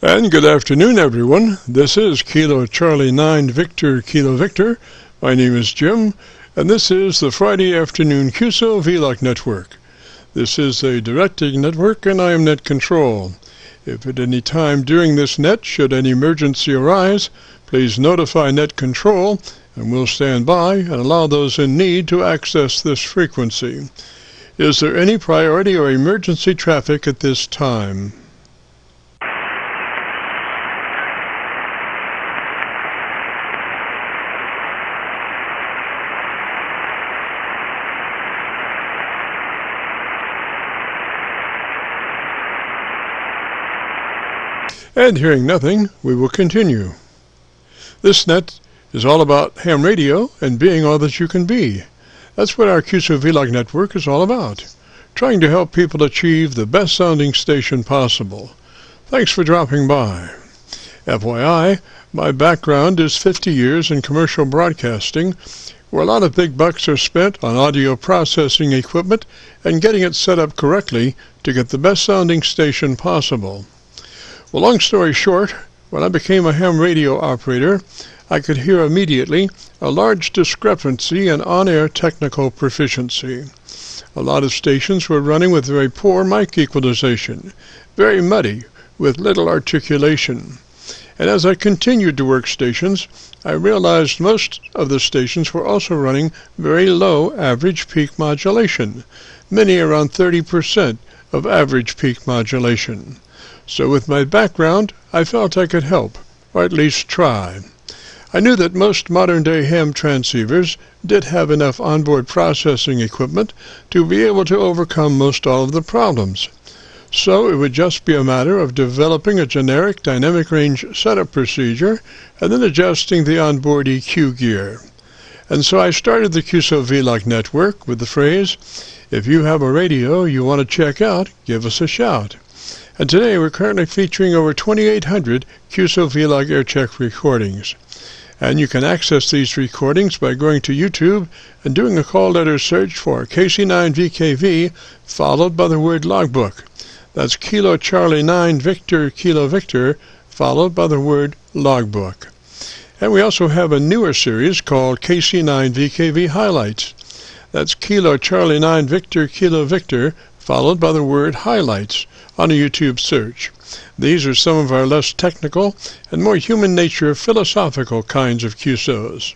And good afternoon, everyone. This is Kilo Charlie 9 Victor Kilo Victor. My name is Jim, and this is the Friday afternoon Qso-Vlog network. This is a directing network, and I am net control. If at any time during this net should any emergency arise, please notify net control, and we'll stand by and allow those in need to access this frequency. Is there any priority or emergency traffic at this time? And hearing nothing, we will continue. This net is all about ham radio and being all that you can be. That's what our Qso-Vlog network is all about, trying to help people achieve the best sounding station possible. Thanks for dropping by. FYI, my background is 50 years in commercial broadcasting, where a lot of big bucks are spent on audio processing equipment and getting it set up correctly to get the best sounding station possible. Well, long story short, when I became a ham radio operator, I could hear immediately a large discrepancy in on-air technical proficiency. A lot of stations were running with very poor mic equalization, very muddy, with little articulation. And as I continued to work stations, I realized most of the stations were also running very low average peak modulation, many around 30% of average peak modulation. So with my background, I felt I could help, or at least try. I knew that most modern-day ham transceivers did have enough onboard processing equipment to be able to overcome most all of the problems. So it would just be a matter of developing a generic dynamic range setup procedure and then adjusting the onboard EQ gear. And so I started the Qso-Vlog network with the phrase, "If you have a radio you want to check out, give us a shout." And today we're currently featuring over 2,800 Qso-Vlog Aircheck recordings. And you can access these recordings by going to YouTube and doing a call letter search for KC9VKV followed by the word logbook. That's Kilo Charlie 9 Victor Kilo Victor followed by the word logbook. And we also have a newer series called KC9VKV Highlights. That's Kilo Charlie 9 Victor Kilo Victor followed by the word highlights on a YouTube search. These are some of our less technical and more human nature philosophical kinds of QSOs.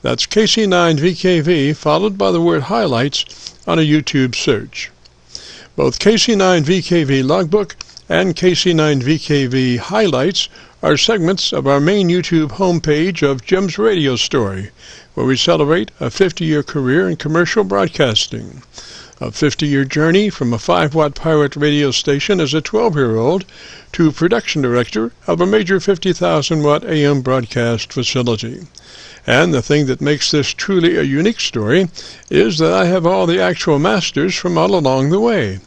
That's KC9VKV followed by the word highlights on a YouTube search. Both KC9VKV Logbook and KC9VKV Highlights are segments of our main YouTube homepage of Jim's Radio Story, where we celebrate a 50-year career in commercial broadcasting. A 50-year journey from a 5-watt pirate radio station as a 12-year-old to production director of a major 50,000-watt AM broadcast facility. And the thing that makes this truly a unique story is that I have all the actual masters from all along the way.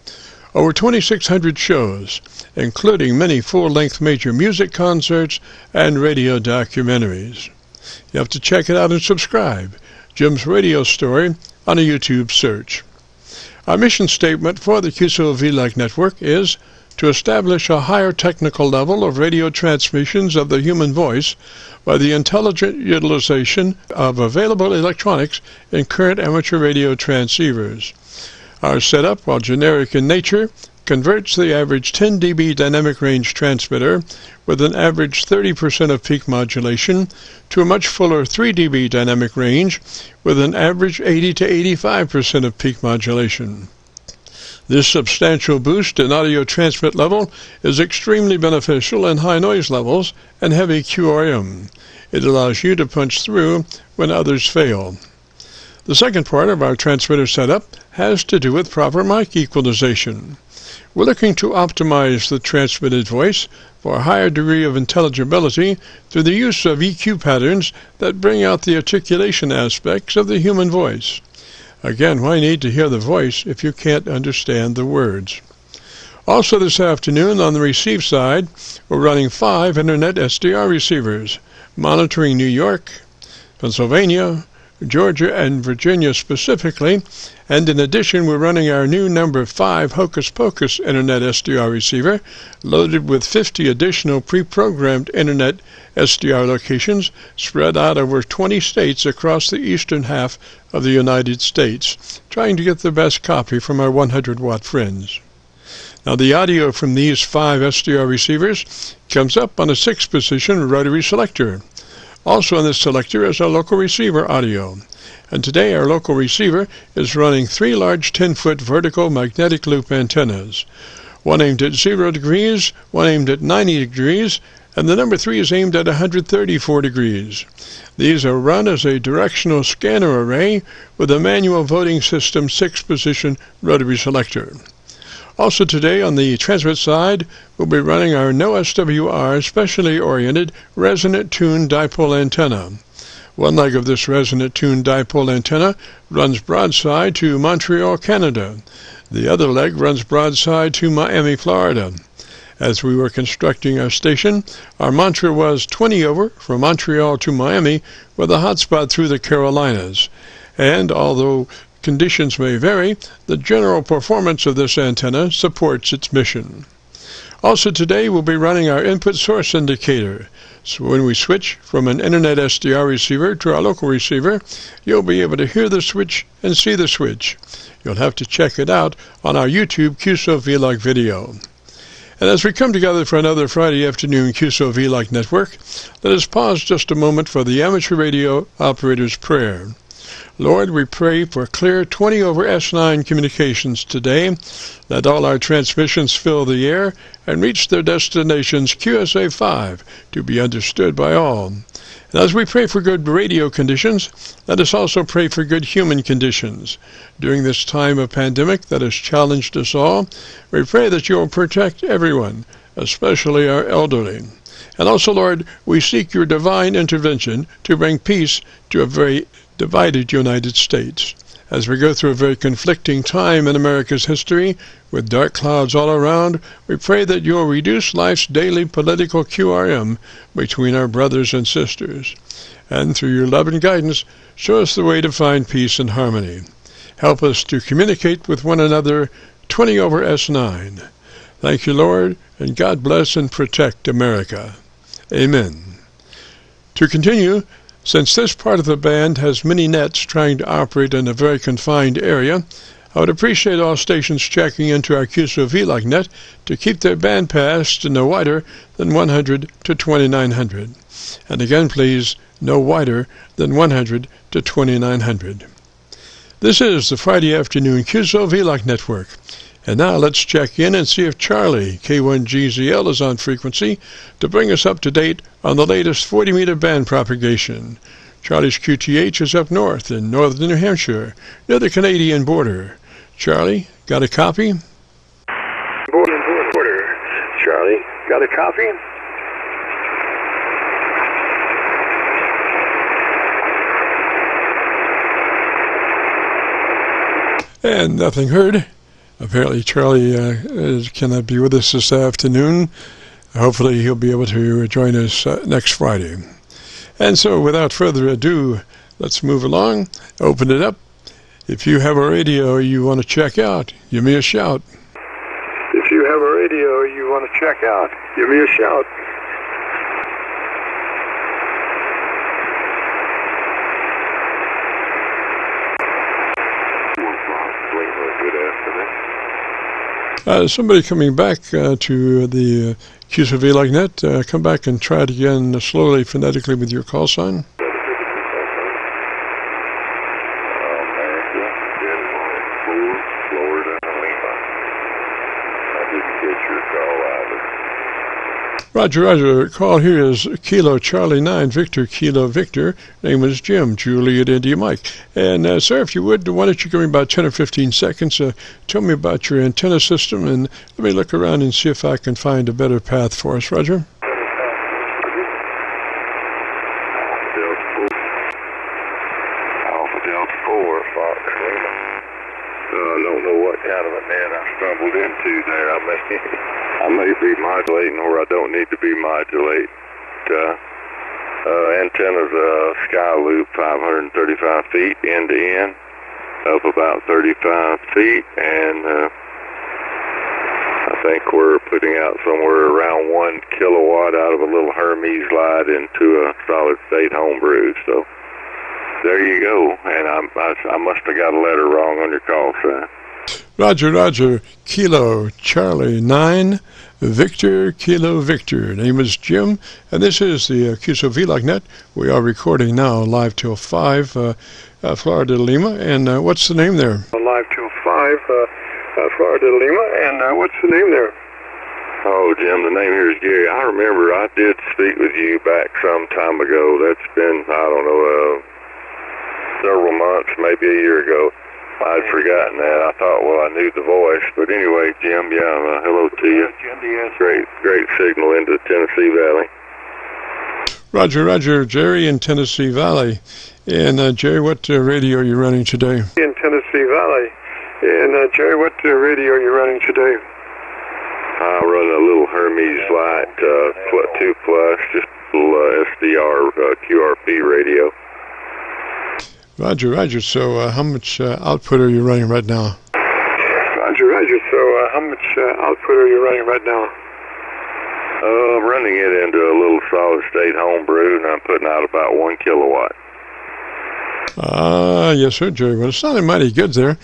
Over 2,600 shows, including many full-length major music concerts and radio documentaries. You have to check it out and subscribe. Jim's Radio Story on a YouTube search. Our mission statement for the Qso-Vlog network is to establish a higher technical level of radio transmissions of the human voice by the intelligent utilization of available electronics in current amateur radio transceivers. Our setup, while generic in nature, converts the average 10 dB dynamic range transmitter with an average 30% of peak modulation to a much fuller 3 dB dynamic range with an average 80 to 85% of peak modulation. This substantial boost in audio transmit level is extremely beneficial in high noise levels and heavy QRM. It allows you to punch through when others fail. The second part of our transmitter setup has to do with proper mic equalization. We're looking to optimize the transmitted voice for a higher degree of intelligibility through the use of EQ patterns that bring out the articulation aspects of the human voice. Again, why need to hear the voice if you can't understand the words? Also this afternoon on the receive side, we're running 5 Internet SDR receivers, monitoring New York, Pennsylvania, Georgia, and Virginia specifically. And in addition, we're running our new number 5 Hocus Pocus Internet SDR receiver, loaded with 50 additional pre-programmed Internet SDR locations spread out over 20 states across the eastern half of the United States, trying to get the best copy from our 100-watt friends. Now, the audio from these 5 SDR receivers comes up on a 6-position rotary selector. Also on this selector is our local receiver audio. And today our local receiver is running 3 large 10-foot vertical magnetic loop antennas. One aimed at 0 degrees, one aimed at 90 degrees, and the number 3 is aimed at 134 degrees. These are run as a directional scanner array with a manual voting system 6-position rotary selector. Also today on the transmit side, we'll be running our no SWR specially oriented resonant tuned dipole antenna. One leg of this resonant tuned dipole antenna runs broadside to Montreal, Canada. The other leg runs broadside to Miami, Florida. As we were constructing our station, our mantra was 20 over from Montreal to Miami with a hotspot through the Carolinas. And although conditions may vary, the general performance of this antenna supports its mission. Also today we'll be running our input source indicator. So when we switch from an Internet SDR receiver to our local receiver, you'll be able to hear the switch and see the switch. You'll have to check it out on our YouTube Qso-Vlog video. And as we come together for another Friday afternoon Qso-Vlog network, let us pause just a moment for the amateur radio operator's prayer. Lord, we pray for clear 20 over S9 communications today. Let all our transmissions fill the air and reach their destinations QSA5 to be understood by all. And as we pray for good radio conditions, let us also pray for good human conditions. During this time of pandemic that has challenged us all, we pray that you will protect everyone, especially our elderly. And also, Lord, we seek your divine intervention to bring peace to a very divided United States. As we go through a very conflicting time in America's history, with dark clouds all around, we pray that you will reduce life's daily political QRM between our brothers and sisters. And through your love and guidance, show us the way to find peace and harmony. Help us to communicate with one another 20 over S9. Thank you, Lord, and God bless and protect America. Amen. To continue, since this part of the band has many nets trying to operate in a very confined area, I would appreciate all stations checking into our Qso-Vlog net to keep their bandpass no wider than 100 to 2900. And again, please, no wider than 100 to 2900. This is the Friday afternoon Qso-Vlog network. And now let's check in and see if Charlie, K1GZL, is on frequency to bring us up to date on the latest 40-meter band propagation. Charlie's QTH is up north in northern New Hampshire, near the Canadian border. Charlie, got a copy? Border. Charlie, got a copy? And nothing heard. Apparently Charlie cannot be with us this afternoon. Hopefully he'll be able to join us next Friday. And so without further ado, let's move along, open it up. If you have a radio you want to check out, give me a shout. If you have a radio you want to check out, give me a shout. Somebody coming back to the Qso-Vlog net, come back and try it again slowly, phonetically with your call sign. Roger, Roger. Call here is Kilo Charlie 9 Victor Kilo Victor. Name is Jim, Juliet India Mike. And sir, if you would, why don't you give me about 10 or 15 seconds? Tell me about your antenna system, and let me look around and see if I can find a better path for us. Roger. Alpha Delta 4, Fox. I don't know what kind of a net I stumbled into there. I may be modulating, or I don't need to be modulate. Antenna's a sky loop, 535 feet end to end, up about 35 feet, and I think we're putting out somewhere around 1 kilowatt out of a little Hermes light into a solid state homebrew. So there you go. And I must have got a letter wrong on your call sign. Roger, Roger. Kilo Charlie 9 Victor Kilo Victor. Name is Jim, and this is the Qso-Vlog net. We are recording now live till 5, Florida to Lima. And what's the name there? Live till 5, Florida to Lima. And what's the name there? Oh, Jim, the name here is Gary. I remember I did speak with you back some time ago. That's been, I don't know, several months, maybe a year ago. I'd forgotten that. I thought, well, I knew the voice. But anyway, Jim, yeah, hello to you. Great signal into the Tennessee Valley. Roger, Roger. Jerry in Tennessee Valley. And Jerry, what radio are you running today? In Tennessee Valley. And Jerry, what radio are you running today? I run a little Hermes Light 2 Plus, just a little SDR QRP radio. Roger, Roger. So how much output are you running right now? Roger, Roger. So how much output are you running right now? I'm running it into a little solid state homebrew, and I'm putting out about 1 kilowatt. Yes, sir, Jerry. Well, it sounded mighty good there.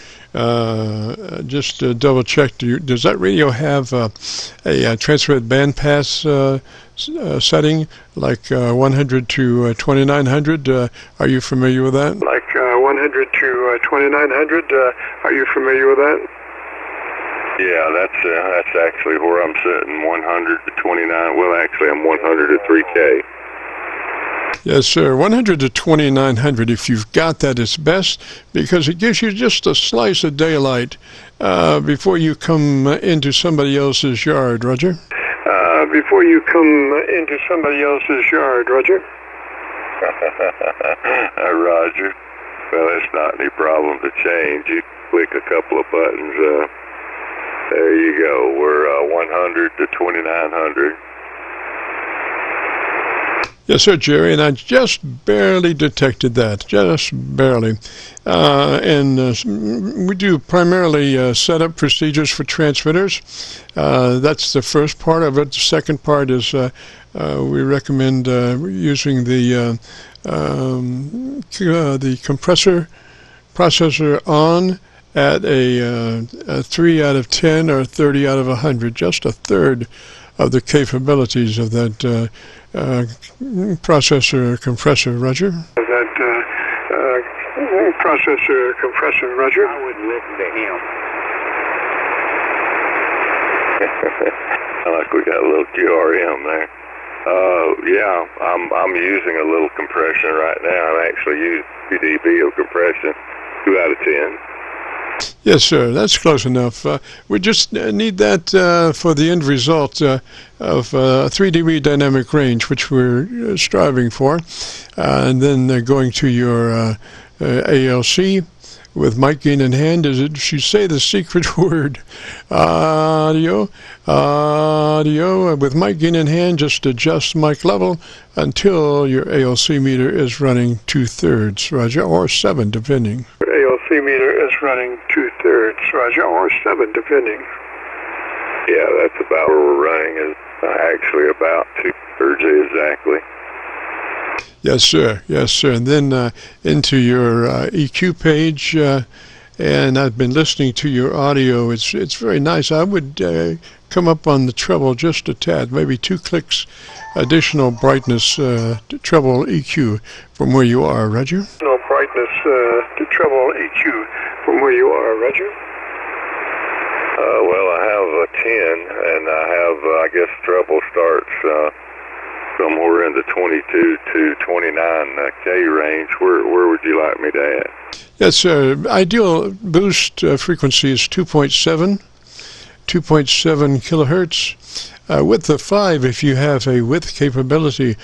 Just double check. Does that radio have a transferred bandpass setting, like 100 to 2900? Are you familiar with that? Like 100 to 2900. Are you familiar with that? Yeah, that's actually where I'm sitting. 100 to 29. Well, actually, I'm 100 to 3K. Yes, sir. 100 to 2900. If you've got that, it's best because it gives you just a slice of daylight before you come into somebody else's yard, Roger. Before you come into somebody else's yard, Roger. Roger. Well, it's not any problem to change. You click a couple of buttons. There you go. We're 100 to 2900. Yes, sir, Jerry, and I just barely detected that, just barely. And we do primarily set up procedures for transmitters. That's the first part of it. The second part is we recommend using the compressor processor on at a 3 out of 10 or 30 out of 100, just a third of the capabilities of that processor compressor, Roger. That processor compressor, Roger. I wouldn't listen to him. I like we got a little QRM there. Yeah, I'm using a little compression right now. I'm actually using 2 dB of compression, 2 out of 10. Yes, sir. That's close enough. We just need that for the end result of 3 dB dynamic range, which we're striving for. And then going to your ALC with mic gain in hand. Should you say the secret word? Audio. With mic gain in hand, just adjust mic level until your ALC meter is running 2/3, Roger, or 7, depending. ALC meter is running 2/3, Roger, or 7, depending. Yeah, that's about where we're running. Is actually about 2/3 exactly. Yes, sir. Yes, sir. And then into your EQ page, and I've been listening to your audio. It's very nice. I would come up on the treble just a tad, maybe 2 clicks additional brightness to treble EQ from where you are, Roger. No brightness to treble EQ from where you are, Roger. Well, I have a 10, and I have, I guess, treble starts somewhere in the 22 to 29K range. Where would you like me to add? Yes, ideal boost frequency is 2.7 kilohertz. With the 5, if you have a width capability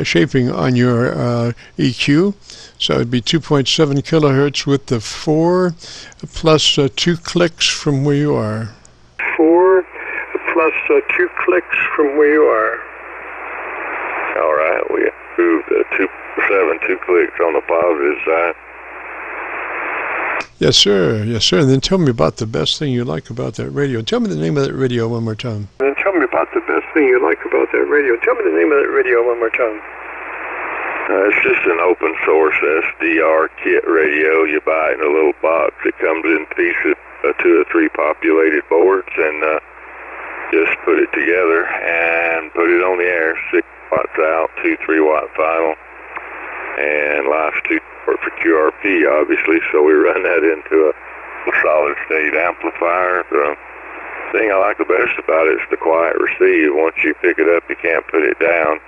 shaping on your EQ, so it'd be 2.7 kilohertz with the 4 plus 2 clicks from where you are. 4 plus 2 clicks from where you are. All right, we approved the 2 clicks on the positive side. Yes, sir. Yes, sir. And then tell me about the best thing you like about that radio. Tell me the name of that radio one more time. And tell me about the best thing you like about that radio. Tell me the name of that radio one more time. It's just an open source SDR kit radio. You buy it in a little box. It comes in pieces, 2 or 3 populated boards, and just put it together and put it on the air. 6 watts out, 2 3-watt final, and life's too short for QRP, obviously, so we run that into a solid state amplifier. The thing I like the best about it is the quiet receive. Once you pick it up, you can't put it down.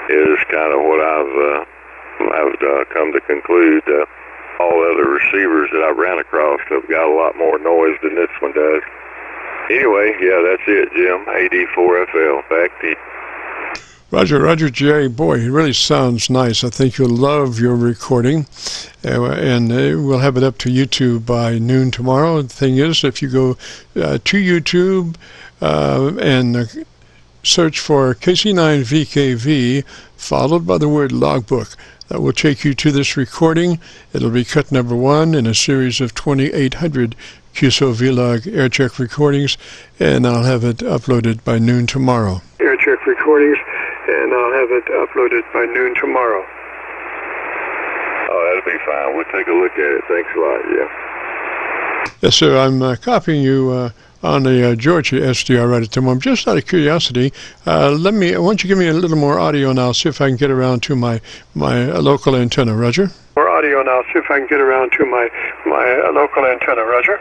Is kind of what I've come to conclude. All other receivers that I've ran across have got a lot more noise than this one does. Anyway, yeah, that's it, Jim. AD4FL. Back to you. Roger, Jerry. Boy, it really sounds nice. I think you'll love your recording. And we'll have it up to YouTube by noon tomorrow. The thing is, if you go to YouTube and search for KC9VKV, followed by the word logbook. That will take you to this recording. It'll be cut number 1 in a series of 2,800 Qso-Vlog Aircheck recordings, and I'll have it uploaded by noon tomorrow. Aircheck recordings, and I'll have it uploaded by noon tomorrow. Oh, that'll be fine. We'll take a look at it. Thanks a lot, yeah. Yes, sir. I'm copying you on the Georgia SDR right at the moment. Just out of curiosity, why don't you give me a little more audio and I'll see if I can get around to my local antenna, Roger? More audio and I'll see if I can get around to my local antenna, Roger?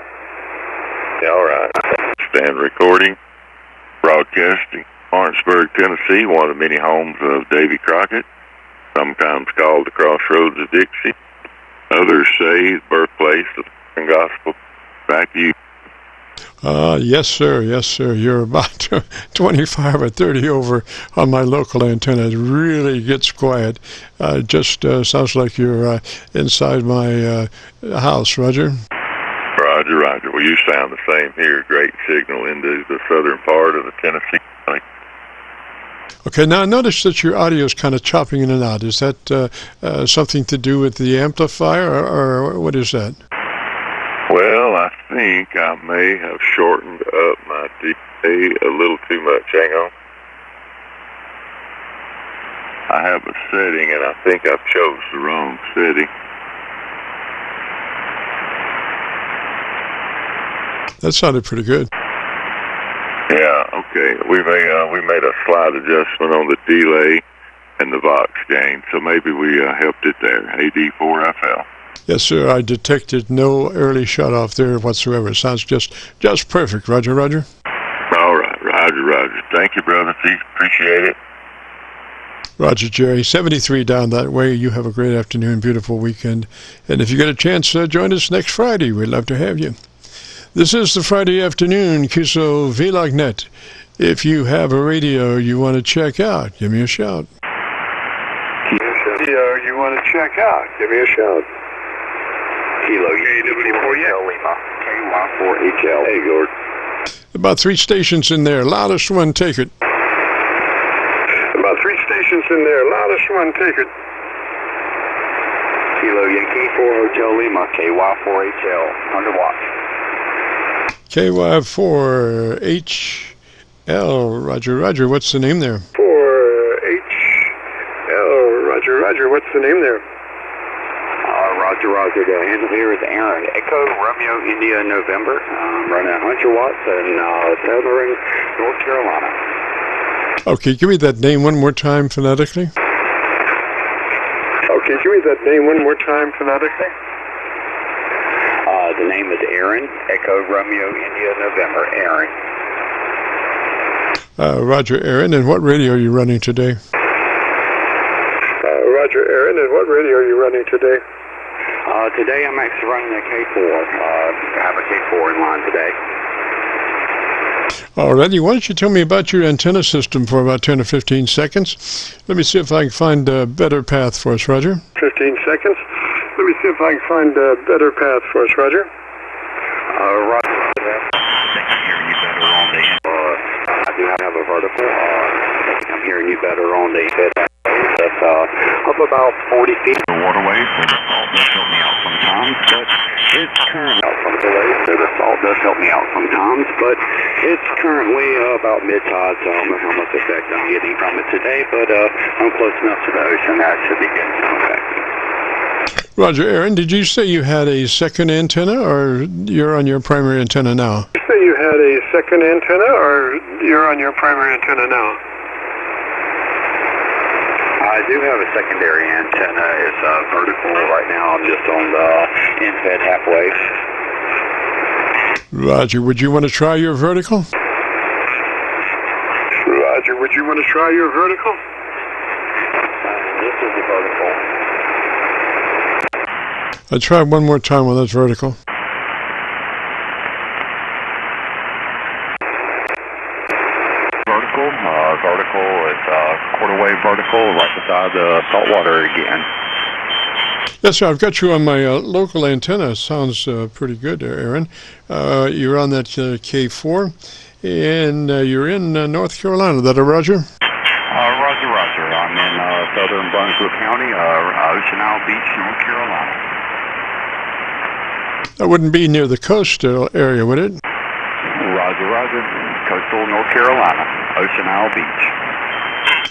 Yeah, all right. Stand recording, broadcasting, Lawrenceburg, Tennessee, one of the many homes of Davy Crockett, sometimes called the Crossroads of Dixie. Others say the birthplace of the gospel. Back to you. Yes, sir. You're about 25 or 30 over on my local antenna. It really gets quiet. Just sounds like you're inside my house, Roger. Roger. Well, you sound the same here. Great signal into the southern part of the Tennessee Valley. Okay, now I notice that your audio is kind of chopping in and out. Is that something to do with the amplifier, or what is that? Well, I think I may have shortened up my delay a little too much. Hang on. I have a setting, and I think I've chose the wrong setting. That sounded pretty good. Yeah, okay. We made a slight adjustment on the delay and the Vox gain, so maybe we helped it there. AD4FL. Yes, sir. I detected no early shut-off there whatsoever. It sounds just perfect. Roger. All right. Roger. Thank you, brother. Appreciate it. Roger, Jerry. 73 down that way. You have a great afternoon, beautiful weekend. And if you get a chance, join us next Friday. We'd love to have you. This is the Friday afternoon Qso-Vlog net. If you have a radio you want to check out, give me a shout. You want to check out, give me a shout. Kilo KW4 Lima, KY4HL. Hey, Gord. About 3 stations in there. Loudest one, take it. About 3 stations in there. Loudest one, take it. Kilo Yankee 4 Hotel Lima, KY4HL, 100 watts. KY4HL, Roger. What's the name there? 4HL, Roger. What's the name there? Roger. The handle here is Aaron. Echo Romeo India November. Running 100 watts in Southern North Carolina. Okay, give me that name one more time phonetically. The name is Aaron. Echo Romeo India November. Aaron. Roger, Aaron. And what radio are you running today? Today I'm actually running a K4. I have a K4 in line today. Alrighty, why don't you tell me about your antenna system for about 10 or 15 seconds? Let me see if I can find a better path for us, Roger. 15 seconds. Let me see if I can find a better path for us, Roger. Roger. I do have a vertical. I'm hearing you better on the up about 40 feet. The waterway, where the salt does help me out sometimes, but it's currently out from the lake, where the salt does help me out sometimes, but it's currently about mid-tide, so I don't know how much effect I'm getting from it today, but I'm close enough to the ocean that should be getting some effect. Roger. Aaron, did you say you had a second antenna, or you're on your primary antenna now? Did you say you had a second antenna, or you're on your primary antenna now? I do have a secondary antenna. It's vertical right now. I'm just on the infed halfway. Roger. Would you want to try your vertical? Roger, would you want to try your vertical? This is the vertical. I'll try one more time on that vertical. Vertical is quarter wave vertical right beside the saltwater again. Yes, sir. I've got you on my local antenna. Sounds pretty good, Aaron. You're on that K4, and you're in North Carolina. Is that a Roger? Roger. I'm in southern Brunswick County, Ocean Isle Beach, North Carolina. That wouldn't be near the coast area, would it? Roger. Coastal North Carolina, Ocean Isle Beach.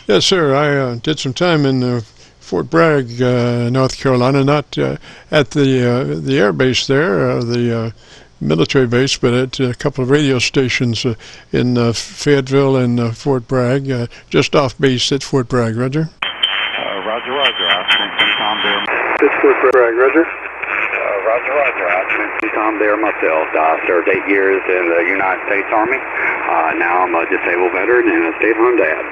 Yes, sir. I did some time in Fort Bragg, North Carolina, not at the air base there, the military base, but at a couple of radio stations in Fayetteville and Fort Bragg, just off base at Fort Bragg. Roger. Roger. I spent some time there. It's Fort Bragg, Roger. Roger. I spent some time there myself. I served 8 years in the United States Army. Now I'm a disabled veteran and a stay-at-home dad.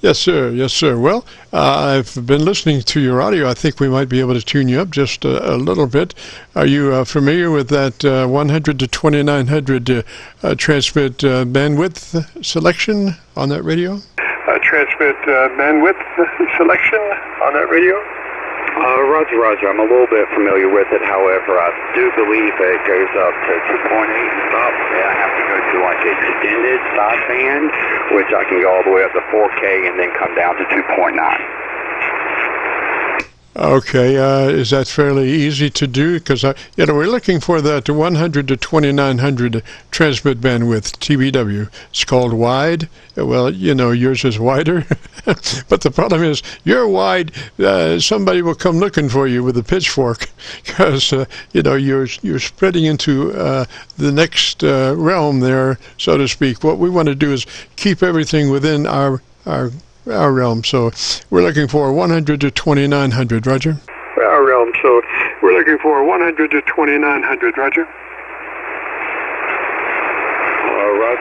Yes, sir. Well, I've been listening to your audio. I think we might be able to tune you up just a little bit. Are you familiar with that 100 to 2900 transmit bandwidth selection on that radio? Transmit bandwidth selection on that radio? Roger. I'm a little bit familiar with it. However, I do believe it goes up to 2.8 and stops. And I have to go to like extended sideband, which I can go all the way up to 4K and then come down to 2.9. Okay, is that fairly easy to do? Because we're looking for that 100 to 2900 transmit bandwidth, TBW. It's called wide. Well, yours is wider, but the problem is you're wide. Somebody will come looking for you with a pitchfork, because you're spreading into the next realm there, so to speak. What we want to do is keep everything within our realm, so we're looking for 100 to 2900, Roger. Our realm, so we're looking for 100 to 2900, Roger.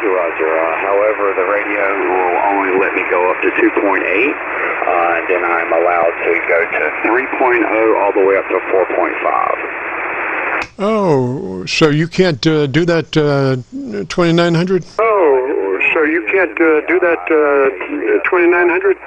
Roger. However, the radio will only let me go up to 2.8, and then I'm allowed to go to 3.0 all the way up to 4.5. Oh, so you can't do that 2900? Oh, so you can't do that 2900?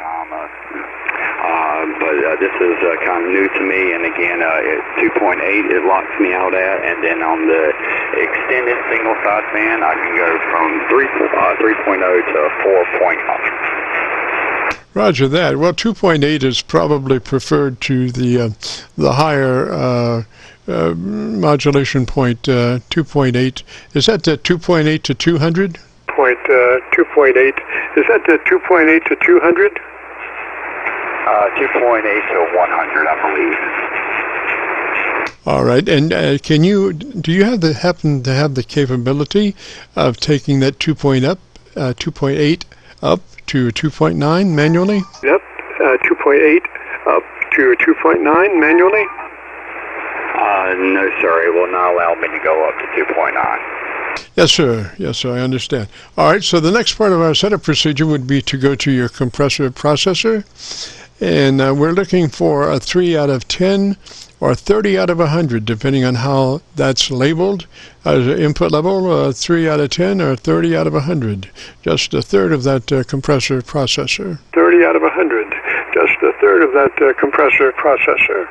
But this is kind of new to me, and again, 2.8 it locks me out at, and then on the extended single sideband, I can go from 3.0 to 4.0. Roger that. Well, 2.8 is probably preferred to the higher modulation point. 2.8 is that the 2.8 to 200? 2.8 is that the 2.8 to 200? 2.8 to 100, I believe. All right, and do you happen to have the capability of taking that 2.8 up to 2.9 manually? Yep, 2.8 up to 2.9 manually? No, sir, it will not allow me to go up to 2.9. Yes, sir, I understand. All right, so the next part of our setup procedure would be to go to your compressor processor, and we're looking for a 3 out of 10 or 30 out of 100, depending on how that's labeled as an input level, 3 out of 10 or 30 out of 100, just a third of that compressor processor. 30 out of 100, just a third of that compressor processor.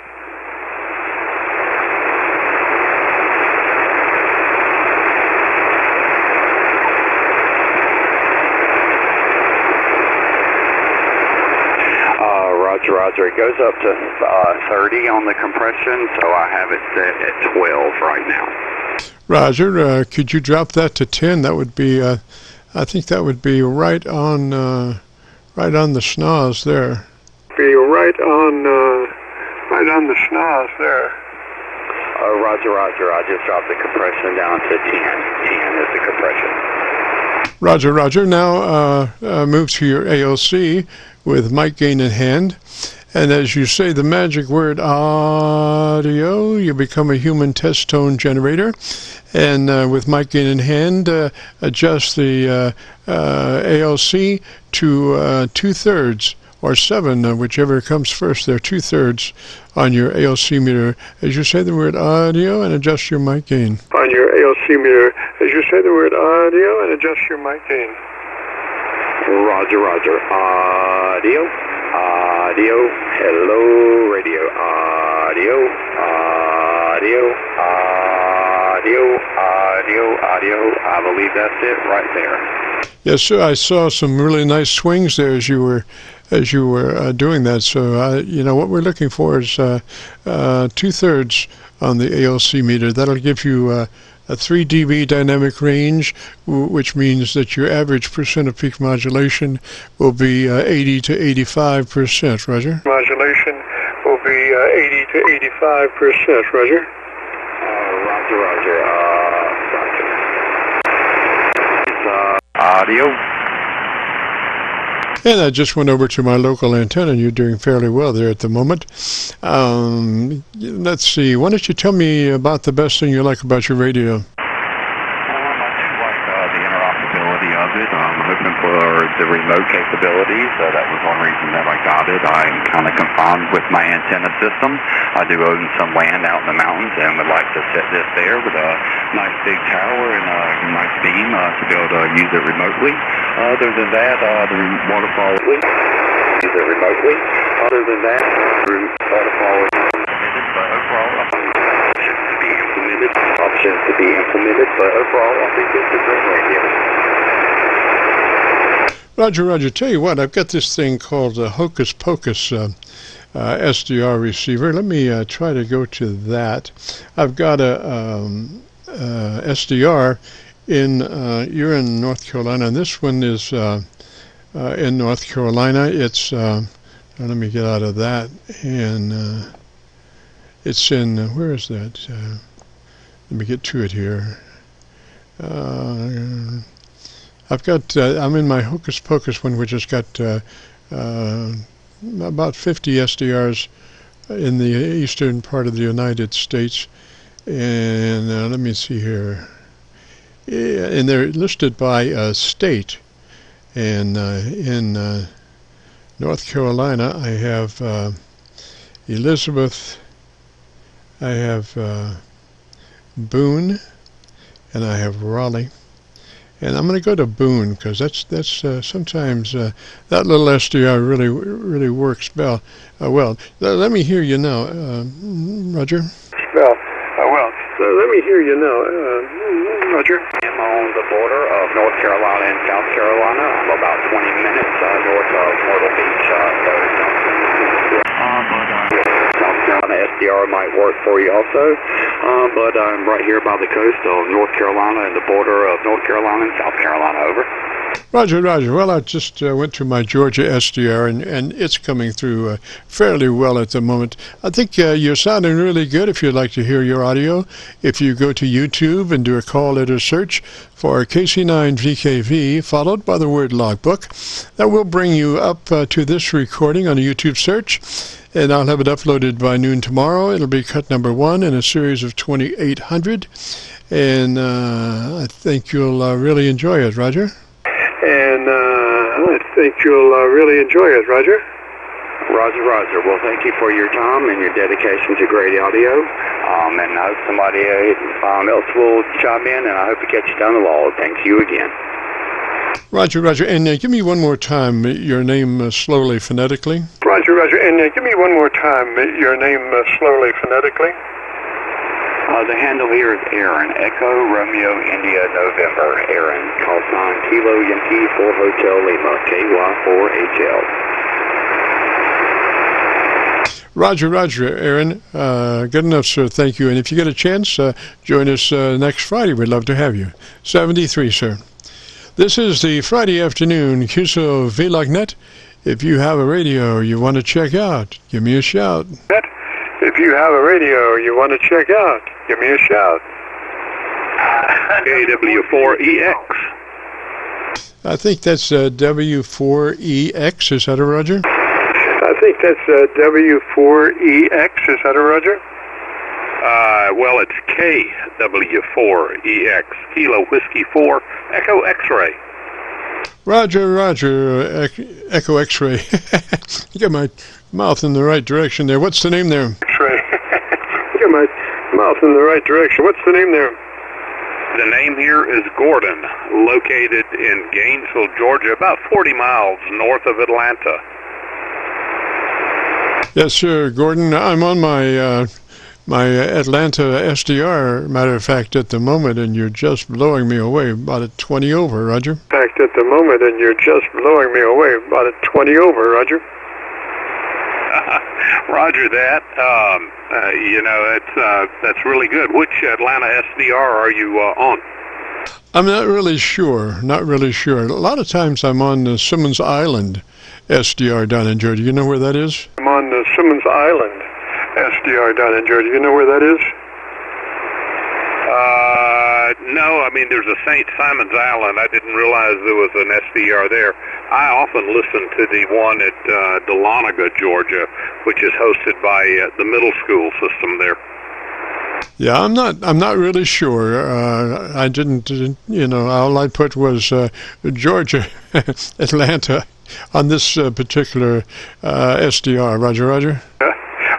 Roger, roger. It goes up to 30 on the compression, so I have it set at 12 right now. Roger, could you drop that to 10? That would be, I think that would be right on the schnoz there. Be right on the schnoz there. Roger, roger. I just dropped the compression down to 10. 10 is the compression. Roger, roger. Now move to your ALC with mic gain in hand. And as you say the magic word audio, you become a human test tone generator. And with mic gain in hand, adjust the ALC to 2/3 or 7, whichever comes first. There are 2/3 on your ALC meter. As you say the word audio and adjust your mic gain. On your ALC meter, as you say the word audio and adjust your mic gain. Roger, roger. Audio, audio, hello, radio. Audio, audio, audio, audio, audio. I believe that's it right there. Yes, sir. I saw some really nice swings there as you were doing that. So, what we're looking for is 2/3 on the ALC meter. That'll give you a 3 dB dynamic range, which means that your average percent of peak modulation will be 80 to 85%. Roger. Modulation will be 80 to 85%. Roger. Roger, roger. Audio. And I just went over to my local antenna, and you're doing fairly well there at the moment. Let's see. Why don't you tell me about the best thing you like about your radio? I do like the interoperability of it. I'm hoping for the remote capabilities. That was one reason that I got it. I'm kind of confined with my antenna system. I do own some land out in the mountains and would like to set this there with a nice big tower and a nice beam to be able to use it remotely. Other than that, the waterfall use it remotely. Other than that, waterfall is implemented, but overall, options to be implemented, but overall, I think it's a great radio. Roger, tell you what, I've got this thing called a Hocus Pocus SDR receiver. Let me try to go to that. I've got a SDR you're in North Carolina, and this one is in North Carolina. It's, let me get out of that, and it's in, where is that? Let me get to it here. I've got, I'm in my Hocus Pocus one, which has got about 50 SDRs in the eastern part of the United States. And let me see here. And they're listed by state. And in North Carolina, I have Elizabeth, I have Boone, and I have Raleigh. And I'm going to go to Boone because that's sometimes that little SDR really works well. Let me hear you now, Roger. Let me hear you now, Roger. I'm on the border of North Carolina and South Carolina. I'm about 20 minutes north of Myrtle Beach. South Carolina SDR might work for you also, but I'm right here by the coast of North Carolina and the border of North Carolina and South Carolina. Over. Roger. Well, I just went to my Georgia SDR, and it's coming through fairly well at the moment. I think you're sounding really good. If you'd like to hear your audio, if you go to YouTube and do a call letter search for KC9VKV, followed by the word logbook, that will bring you up to this recording on a YouTube search. And I'll have it uploaded by noon tomorrow. It'll be cut number 1 in a series of 2,800. And I think you'll really enjoy it, Roger. And I think you'll really enjoy it, Roger. Roger. Well, thank you for your time and your dedication to great audio. And I hope somebody else will chime in, and I hope to catch you down the log. Thank you again. Roger. And give me one more time your name slowly phonetically. Roger. And give me one more time your name slowly phonetically. The handle here is Aaron. Echo Romeo India November. Aaron. Call sign Kilo Yankee 4 Hotel Lima. KY4HL. Roger, Aaron. Good enough, sir. Thank you. And if you get a chance, join us next Friday. We'd love to have you. 73, sir. This is the Friday afternoon Qso-Vlog net. If you have a radio you want to check out, give me a shout. If you have a radio you want to check out, give me a shout. KW4EX. I think that's W4EX. Is that a Roger? I think that's W4EX. Is that a Roger? Well, it's KW4EX. Kilo Whiskey 4 Echo X-Ray. Roger, Echo X-ray. Get my mouth in the right direction there. What's the name there? X-ray. Get my mouth in the right direction. What's the name there? The name here is Gordon, located in Gainesville, Georgia, about 40 miles north of Atlanta. Yes, sir, Gordon. I'm on my my Atlanta SDR, matter of fact, at the moment, and you're just blowing me away. About a 20 over, Roger. In fact, at the moment, and you're just blowing me away. About a 20 over, Roger. Roger that. That's really good. Which Atlanta SDR are you on? I'm not really sure. A lot of times I'm on Simmons Island SDR down in Georgia. You know where that is? I'm on Simmons Island SDR down in Georgia. You know where that is? No, I mean, there's a St. Simon's Island. I didn't realize there was an SDR there. I often listen to the one at Dahlonega, Georgia, which is hosted by the middle school system there. Yeah, I'm not really sure. I didn't, all I put was Georgia, Atlanta, on this particular SDR. Roger.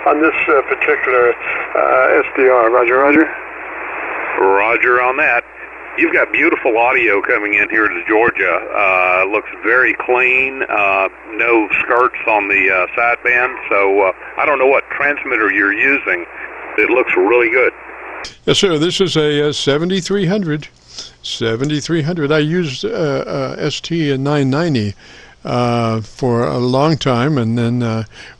On this particular SDR. Roger. Roger on that. You've got beautiful audio coming in here to Georgia. Looks very clean. No skirts on the sideband. So I don't know what transmitter you're using. It looks really good. Yes, sir. This is a 7300. 7300. I used ST990 for a long time, and then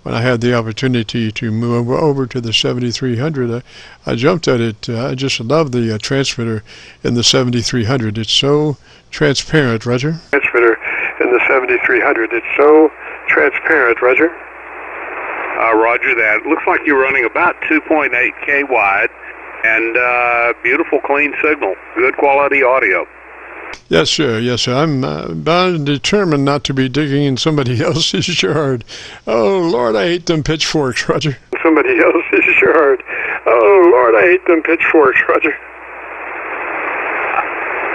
when I had the opportunity to move over to the 7300, I jumped at it. I just love the transmitter in the 7300. It's so transparent, Roger. Transmitter in the 7300. It's so transparent, Roger. Roger that. Looks like you're running about 2.8K wide, and beautiful clean signal. Good quality audio. Yes, sir. I'm bound and determined not to be digging in somebody else's yard. Oh, Lord, I hate them pitchforks, Roger. Somebody else's yard. Oh, Lord, I hate them pitchforks, Roger.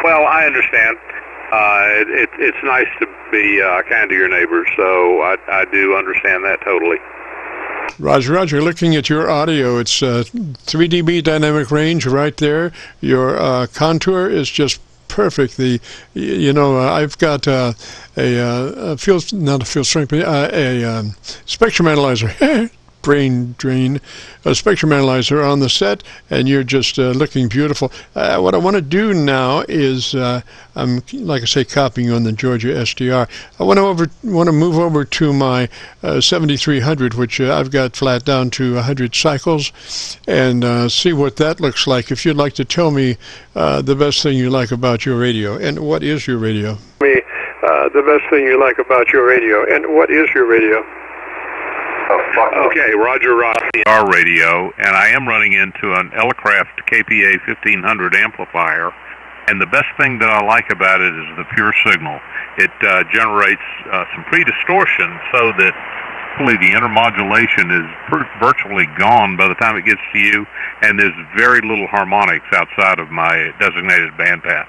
Well, I understand. It's nice to be kind to your neighbors, so I do understand that totally. Roger, looking at your audio, it's 3 dB dynamic range right there. Your contour is just perfect. I've got a spectrum analyzer, brain drain, a spectrum analyzer on the set, and you're just looking beautiful. What I want to do now is, I'm, like I say, copying on the Georgia SDR. I want to move over to my 7300, which I've got flat down to 100 cycles, and see what that looks like. If you'd like to tell me the best thing you like about your radio, and what is your radio? The best thing you like about your radio, and what is your radio? Okay, Roger, our radio, and I am running into an Elecraft KPA 1500 amplifier, and the best thing that I like about it is the pure signal. It generates some pre-distortion so that hopefully the intermodulation is virtually gone by the time it gets to you, and there's very little harmonics outside of my designated bandpath.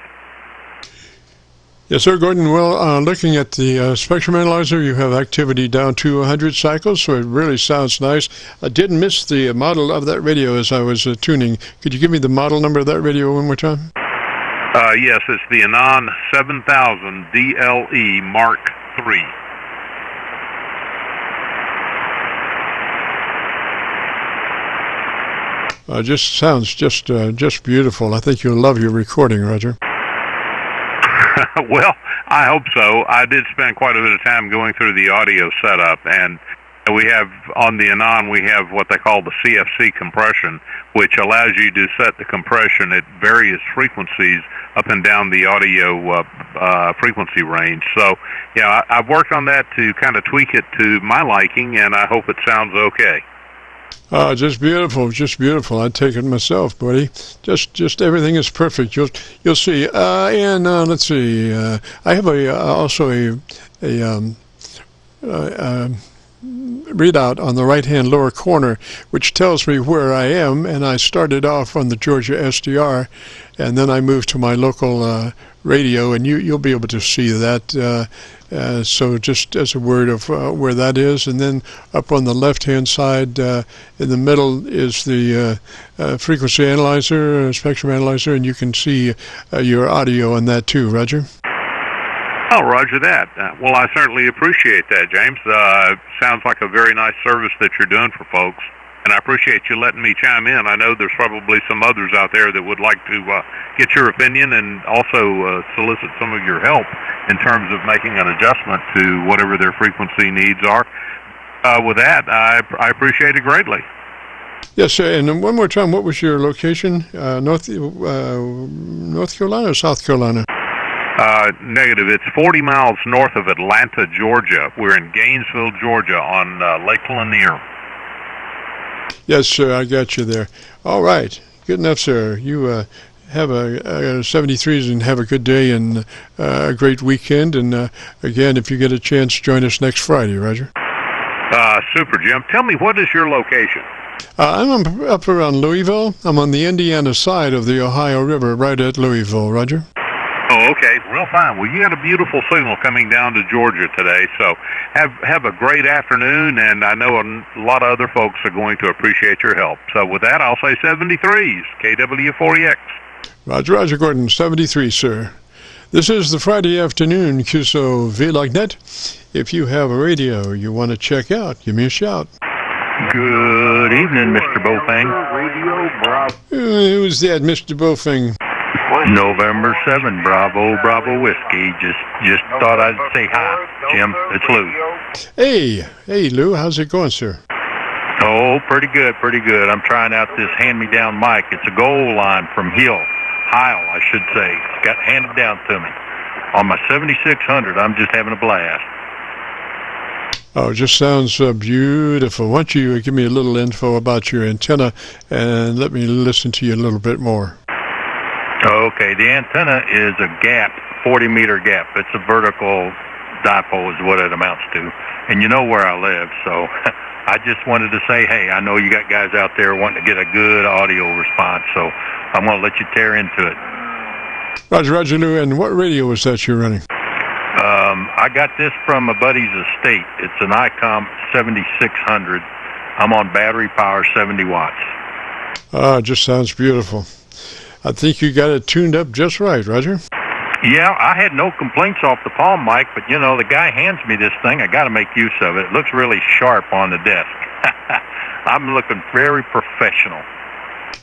Yes, sir, Gordon. Well, looking at the spectrum analyzer, you have activity down to 100 cycles, so it really sounds nice. I did miss the model of that radio as I was tuning. Could you give me the model number of that radio one more time? Yes, it's the Anon 7000 DLE Mark III. Just sounds just beautiful. I think you'll love your recording, Roger. Well, I hope so. I did spend quite a bit of time going through the audio setup, and We have, on the Anon, we have what they call the CFC compression, which allows you to set the compression at various frequencies up and down the audio frequency range. So, yeah, I've worked on that to kind of tweak it to my liking, and I hope it sounds okay. Just beautiful, just beautiful. I'd take it myself, buddy. Just everything is perfect. You'll see. And let's see. I have also a readout on the right-hand lower corner, which tells me where I am. And I started off on the Georgia SDR, and then I moved to my local radio, and you'll be able to see that. So just as a word of where that is, and then up on the left-hand side in the middle is the frequency analyzer, spectrum analyzer, and you can see your audio on that too, Roger. Oh, roger that. Well, I certainly appreciate that, James. Sounds like a very nice service that you're doing for folks, and I appreciate you letting me chime in. I know there's probably some others out there that would like to get your opinion and also solicit some of your help in terms of making an adjustment to whatever their frequency needs are. With that, I appreciate it greatly. Yes, sir. And one more time, what was your location? North Carolina or South Carolina? Negative. It's 40 miles north of Atlanta, Georgia. We're in Gainesville, Georgia, on Lake Lanier. Yes, sir. I got you there. All right. Good enough, sir. You have a 73s and have a good day and a great weekend. And again, if you get a chance, join us next Friday, Roger. Super, Jim. Tell me, what is your location? I'm up around Louisville. I'm on the Indiana side of the Ohio River, right at Louisville, Roger. Oh, okay. Real fine. Well, you had a beautiful signal coming down to Georgia today, so have a great afternoon, and I know a lot of other folks are going to appreciate your help. So with that, I'll say 73s, KW4EX. Roger, Gordon, 73, sir. This is the Friday afternoon Qso-Vlog net. If you have a radio you want to check out, give me a shout. Good evening, Mr. Bofang. Radio Bravo. Who's that, Mr. Bofang? November 7, Bravo Whiskey. Just thought I'd say hi, Jim. It's Lou. Hey, Lou. How's it going, sir? Oh, pretty good. I'm trying out this hand-me-down mic. It's a gold line from Heil, I should say. It's got handed down to me. On my 7600, I'm just having a blast. Oh, it just sounds beautiful. Why don't you give me a little info about your antenna and let me listen to you a little bit more. Okay, the antenna is a gap, 40-meter gap. It's a vertical dipole is what it amounts to. And you know where I live, so I just wanted to say, hey, I know you got guys out there wanting to get a good audio response, so I'm going to let you tear into it. Roger, Lou, and what radio was that you're running? I got this from a buddy's estate. It's an ICOM 7600. I'm on battery power, 70 watts. It just sounds beautiful. I think you got it tuned up just right, Roger. Yeah, I had no complaints off the palm mic, but, you know, the guy hands me this thing. I got to make use of it. It looks really sharp on the desk. I'm looking very professional.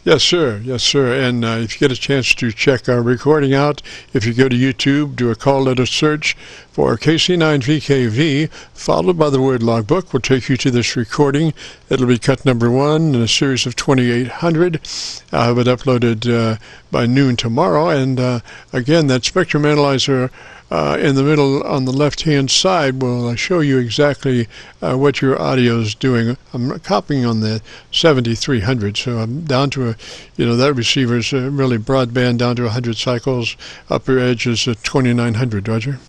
Yes, sir. And if you get a chance to check our recording out, if you go to YouTube, do a call letter search for KC9VKV, followed by the word logbook, will take you to this recording. It'll be cut number 1 in a series of 2800. I'll have it uploaded by noon tomorrow. And again, that spectrum analyzer in the middle on the left-hand side will show you exactly what your audio is doing. I'm copying on the 7300, so I'm down to that receiver is really broadband down to 100 cycles. Upper edge is 2900, Roger.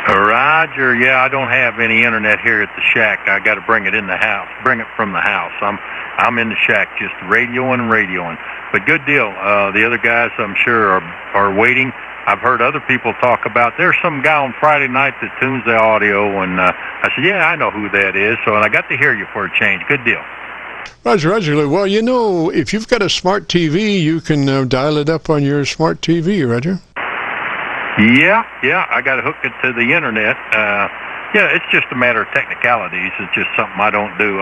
Roger, yeah, I don't have any internet here at the shack. I got to bring it in the house, bring it from the house. I'm in the shack just radioing. But good deal. The other guys, I'm sure, are waiting. I've heard other people talk about, there's some guy on Friday night that tunes the audio, and I said, yeah, I know who that is, and I got to hear you for a change. Good deal. Roger. Well, if you've got a smart TV, you can dial it up on your smart TV, Roger. Yeah, I got to hook it to the internet. Yeah, it's just a matter of technicalities. It's just something I don't do.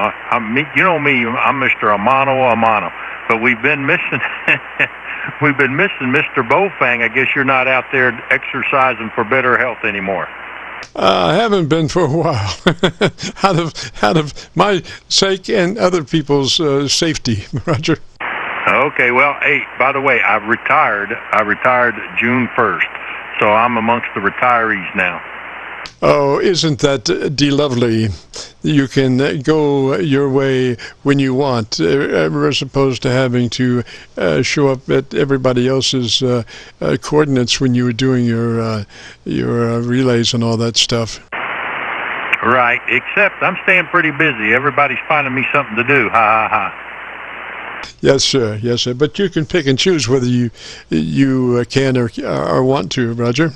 You know me, I'm Mr. Amano, but we've been missing... We've been missing Mr. Bofang. I guess you're not out there exercising for better health anymore. I haven't been for a while, out of my sake and other people's safety, Roger. Okay, well, hey, by the way, I retired June 1st, so I'm amongst the retirees now. Oh, isn't that lovely? You can go your way when you want, as opposed to having to show up at everybody else's coordinates when you were doing your relays and all that stuff. Right, except I'm staying pretty busy. Everybody's finding me something to do. Ha, ha, ha. Yes, sir. Yes, sir. But you can pick and choose whether you can or want to, Roger.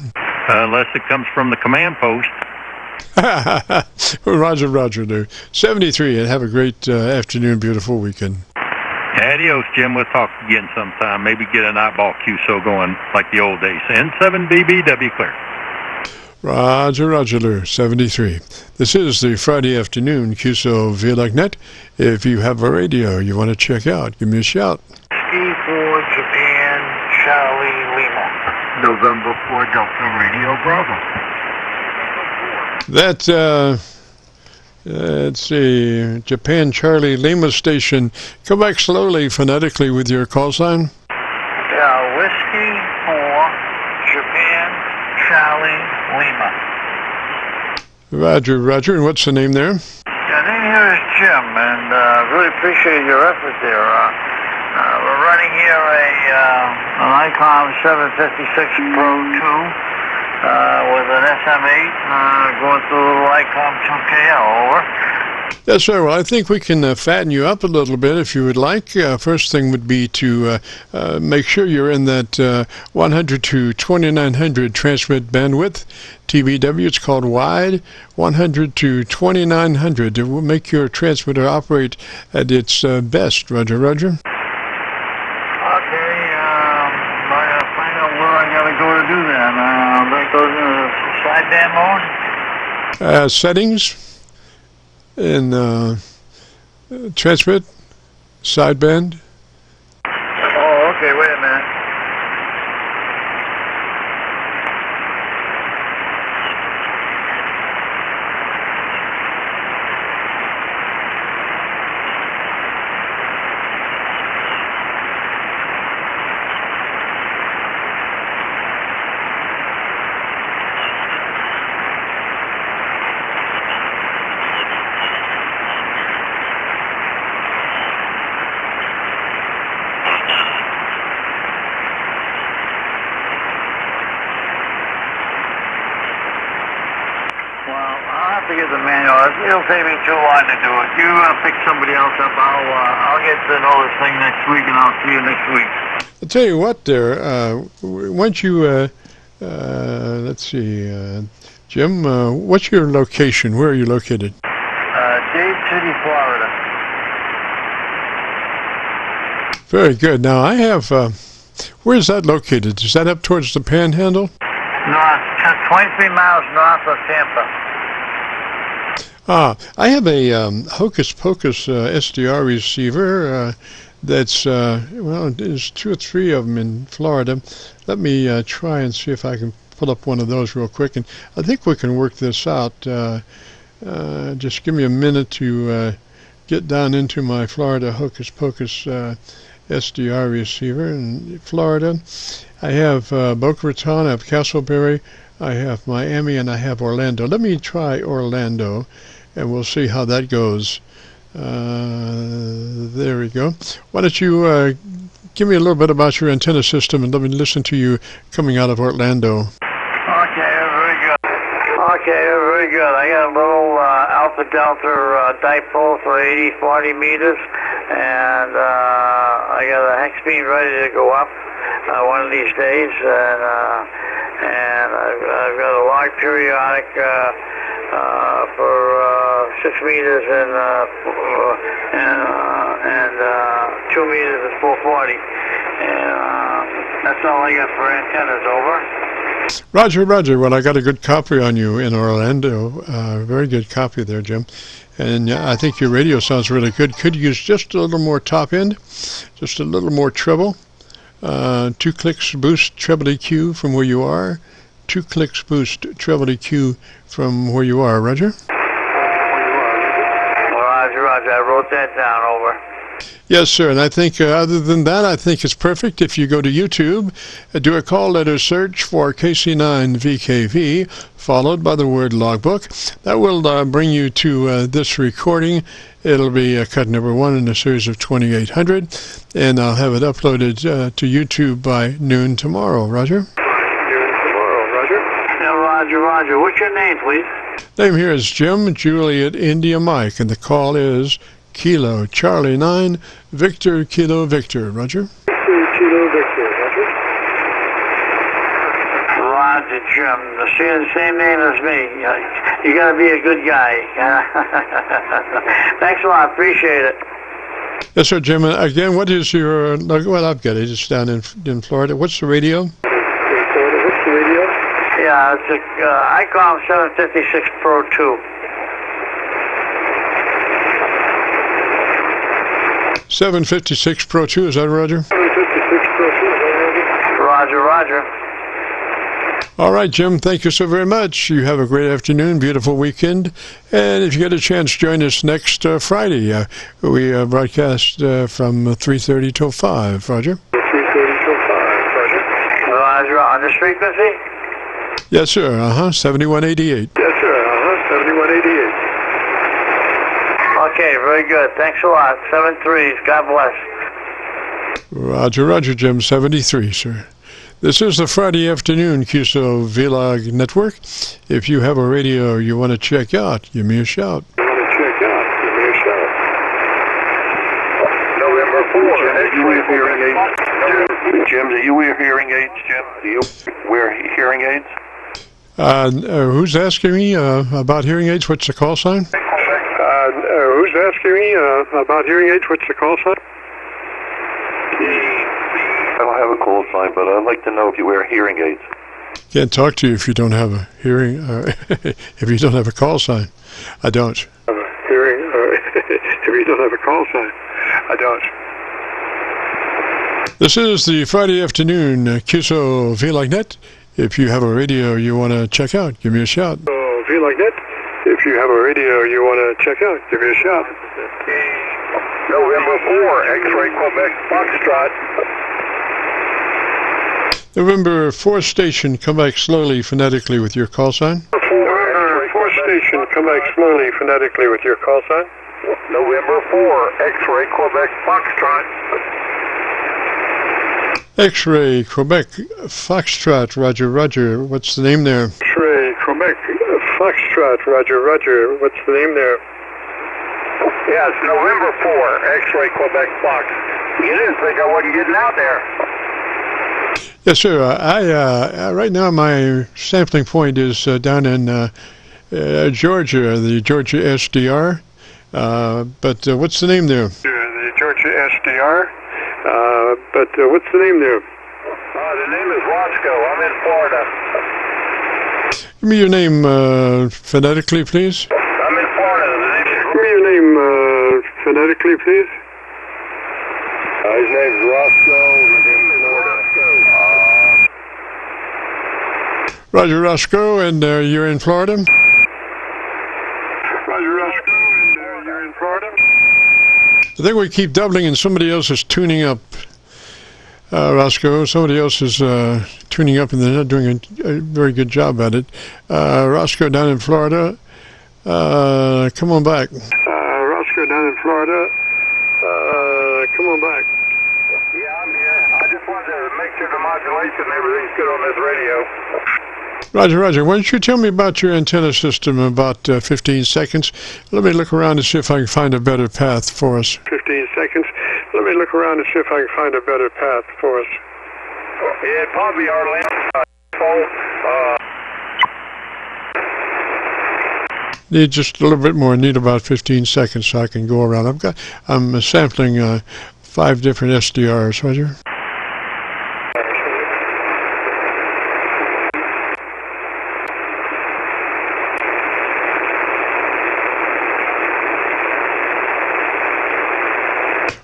Unless it comes from the command post. Roger, Roger. 73, and have a great afternoon, beautiful weekend. Adios, Jim. We'll talk again sometime. Maybe get an eyeball QSO going like the old days. N7BBW clear. Roger, Roger, 73. This is the Friday afternoon Qso-Vlog net. If you have a radio you want to check out, give me a shout. Ski for Japan, Charlie Lima. November 4 Delta Radio Bravo. That, let's see, Japan Charlie Lima station. Come back slowly, phonetically, with your call sign. Yeah, Whiskey for Japan, Charlie Lima. Roger, Roger. And what's the name there? Yeah, name here is Jim, and really appreciate your effort there. We're running here an ICOM 756 Pro 2 with an SM8 going through a little ICOM 2KL. Over. Yes, sir. Well, I think we can fatten you up a little bit if you would like. First thing would be to make sure you're in that 100 to 2900 transmit bandwidth. TBW, it's called wide, 100 to 2900. It will make your transmitter operate at its best. Roger, Roger. Okay, I gotta find out where I gotta go to do that. That goes into sideband mode? Settings, and transmit, sideband. Oh, okay, wait a minute. To get the manual, it'll take me too long to do it. You pick somebody else up. I'll get to know this thing next week, and I'll see you next week. I'll tell you what, there. Once you, let's see, Jim. What's your location? Where are you located? Dade City, Florida. Very good. Now I have. Where is that located? Is that up towards the Panhandle? No, 23 miles north of Tampa. I have a Hocus Pocus SDR receiver that's, well, there's 2 or 3 of them in Florida. Let me try and see if I can pull up one of those real quick, and I think we can work this out. Just give me a minute to get down into my Florida Hocus Pocus SDR receiver in Florida. I have Boca Raton, I have Castleberry, I have Miami, and I have Orlando. Let me try Orlando, and we'll see how that goes. There we go. Why don't you give me a little bit about your antenna system, and let me listen to you coming out of Orlando. Okay, very good. Okay, very good. I got a little Alpha Delta dipole for 80-40 meters, and I got a hex beam ready to go up one of these days, and I've got a log periodic for 6 meters and 2 meters at 440, and that's all I got for antennas. Over. Roger, Roger. Well, I got a good copy on you in Orlando. Very good copy there, Jim. And I think your radio sounds really good. Could use just a little more top end, just a little more treble. 2 clicks boost treble EQ from where you are. 2 clicks boost treble EQ from where you are, Roger? Roger, roger. I wrote that down, over. Yes, sir. And I think other than that, I think it's perfect if you go to YouTube, do a call letter search for KC9VKV, followed by the word logbook. That will bring you to this recording. It'll be cut number 1 in a series of 2800, and I'll have it uploaded to YouTube by noon tomorrow. Roger? Noon tomorrow, Roger. Yeah, roger, roger. What's your name, please? Name here is Jim Juliet India Mike, and the call is Kilo Charlie 9 Victor Kilo Victor. Roger? Kilo Victor, Roger. Roger, Jim. The same name as me. You got to be a good guy. Thanks a lot. Appreciate it. Yes, sir, Jim. Again, what is your... Well, I've got it. It's down in Florida. What's the radio? In Florida, what's the radio? Yeah, it's a ICOM 756 Pro 2. 756 Pro 2, is that Roger? 756 Pro 2, is that Roger? Roger, roger. All right, Jim, thank you so very much. You have a great afternoon, beautiful weekend. And if you get a chance, join us next Friday. We broadcast from 3:30 till 5, Roger? 3:30 till 5, Roger. Roger, on this frequency? Yes, sir. 7188. Yes, sir. 7188. Okay, very good. Thanks a lot. 7-3s. God bless. Roger, roger, Jim. 73, sir. This is the Friday afternoon Qso-Vlog network. If you have a radio you want to check out, give me a shout. November 4, X-ray hearing aids. Jim, do you wear hearing aids, Jim? Do you wear hearing aids? Who's asking me about hearing aids? What's the call sign? Who's asking me about hearing aids? What's the call sign? I don't have a call sign, but I'd like to know if you wear hearing aids. Can't talk to you if you don't have a hearing, if you don't have a call sign. I don't. Hearing, if you don't have a call sign. I don't. This is the Friday afternoon Qso-Vlog net. If you have a radio you want to check out, give me a shout. Vlog net. If you have a radio you want to check out, give me a shout. November 4, X-ray Quebec Foxtrot. November 4 station, come back slowly phonetically with your call sign. November 4 station, come back slowly phonetically with your call sign. November 4, X-ray Quebec Foxtrot. X-ray Quebec Foxtrot, Roger, roger. What's the name there? X-ray Quebec Foxtrot, Roger, roger. What's the name there? Yes, November 4, X-ray Quebec Fox. You didn't think I wasn't getting out there. Yes, sir. Right now my sampling point is down in Georgia, the Georgia SDR. But what's the name there? The Georgia SDR. But what's the name there? The name is Roscoe. I'm in Florida. Give me your name phonetically, please. I'm in Florida. Give me your name phonetically, please. His name's Roscoe. He's in Florida. Roger, Roscoe, and you're in Florida? Roger, Roscoe, and you're in Florida? I think we keep doubling and somebody else is tuning up. Roscoe, somebody else is tuning up and they're not doing a very good job at it. Roscoe down in Florida, come on back. Roscoe down in Florida, come on back. Yeah, I'm here. I just wanted to make sure the modulation and everything's good on this radio. Roger, roger. Why don't you tell me about your antenna system in about 15 seconds? Let me look around and see if I can find a better path for us. 15 seconds. Let me look around and see if I can find a better path for us. Yeah, probably our land fault. Need just a little bit more. Need about 15 seconds so I can go around. I'm sampling 5 different SDRs, Roger.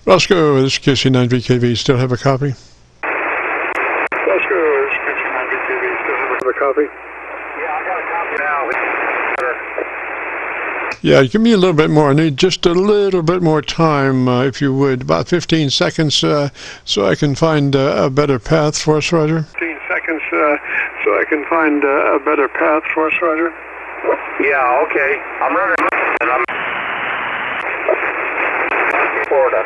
Roscoe, this is KC9VKV. Still have a copy? Roscoe, this is KC9VKV. Still have a copy? copy? Yeah, I got a copy now. Yeah, give me a little bit more. I need just a little bit more time, if you would. About 15 seconds so I can find a better path for us, Roger. 15 seconds so I can find a better path for us, Roger. Yeah, okay. I'm running and I'm Florida.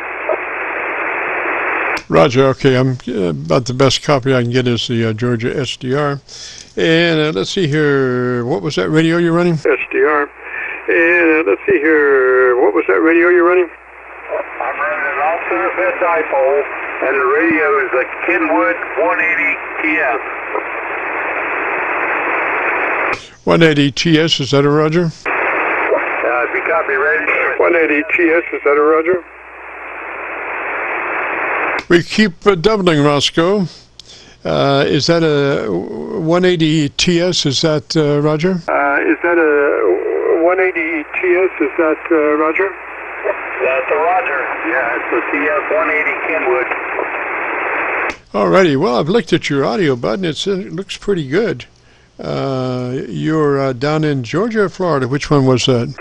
Roger, okay. I'm about the best copy I can get is the Georgia SDR. And let's see here. What was that radio you're running? SDR. And let's see here. What was that radio you're running? I'm running an all-center fed dipole, and the radio is a Kenwood 180 TS. 180 TS, is that a Roger? If you copy radio. 180 TS, is that a Roger? We keep doubling, Roscoe. Is that a 180 TS? Is that Roger? Is that a 180 TS? Is that Roger? That's a Roger. Yeah, it's a TS 180 Kenwood. Alrighty. Well, I've looked at your audio button. It looks pretty good. You're down in Georgia or Florida? Which one was that?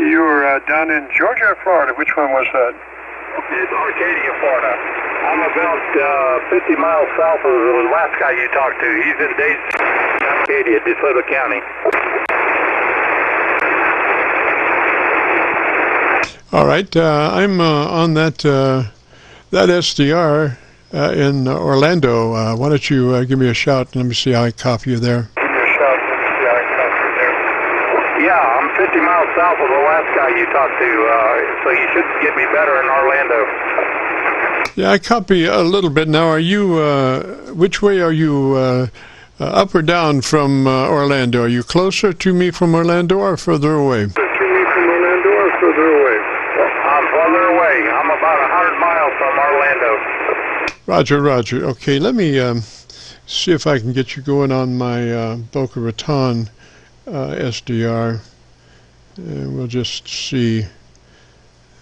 You're down in Georgia or Florida? Which one was that? It's Arcadia, Florida. I'm about 50 miles south of the last guy you talked to. He's in Arcadia, DeSoto County. All right. I'm on that SDR in Orlando. Why don't you give me a shout and let me see how I copy you there. Give me a shout. Let me see how I copy you there. Yeah, I'm 50 miles south of the last guy you talked to, so you should get me better in Orlando. Yeah, I copy a little bit now. Are you, which way are you, up or down from Orlando? Are you closer to me from Orlando or further away? To me from Orlando or further away? I'm further away. I'm about 100 miles from Orlando. Roger, Roger. Okay, let me see if I can get you going on my Boca Raton SDR. And we'll just see.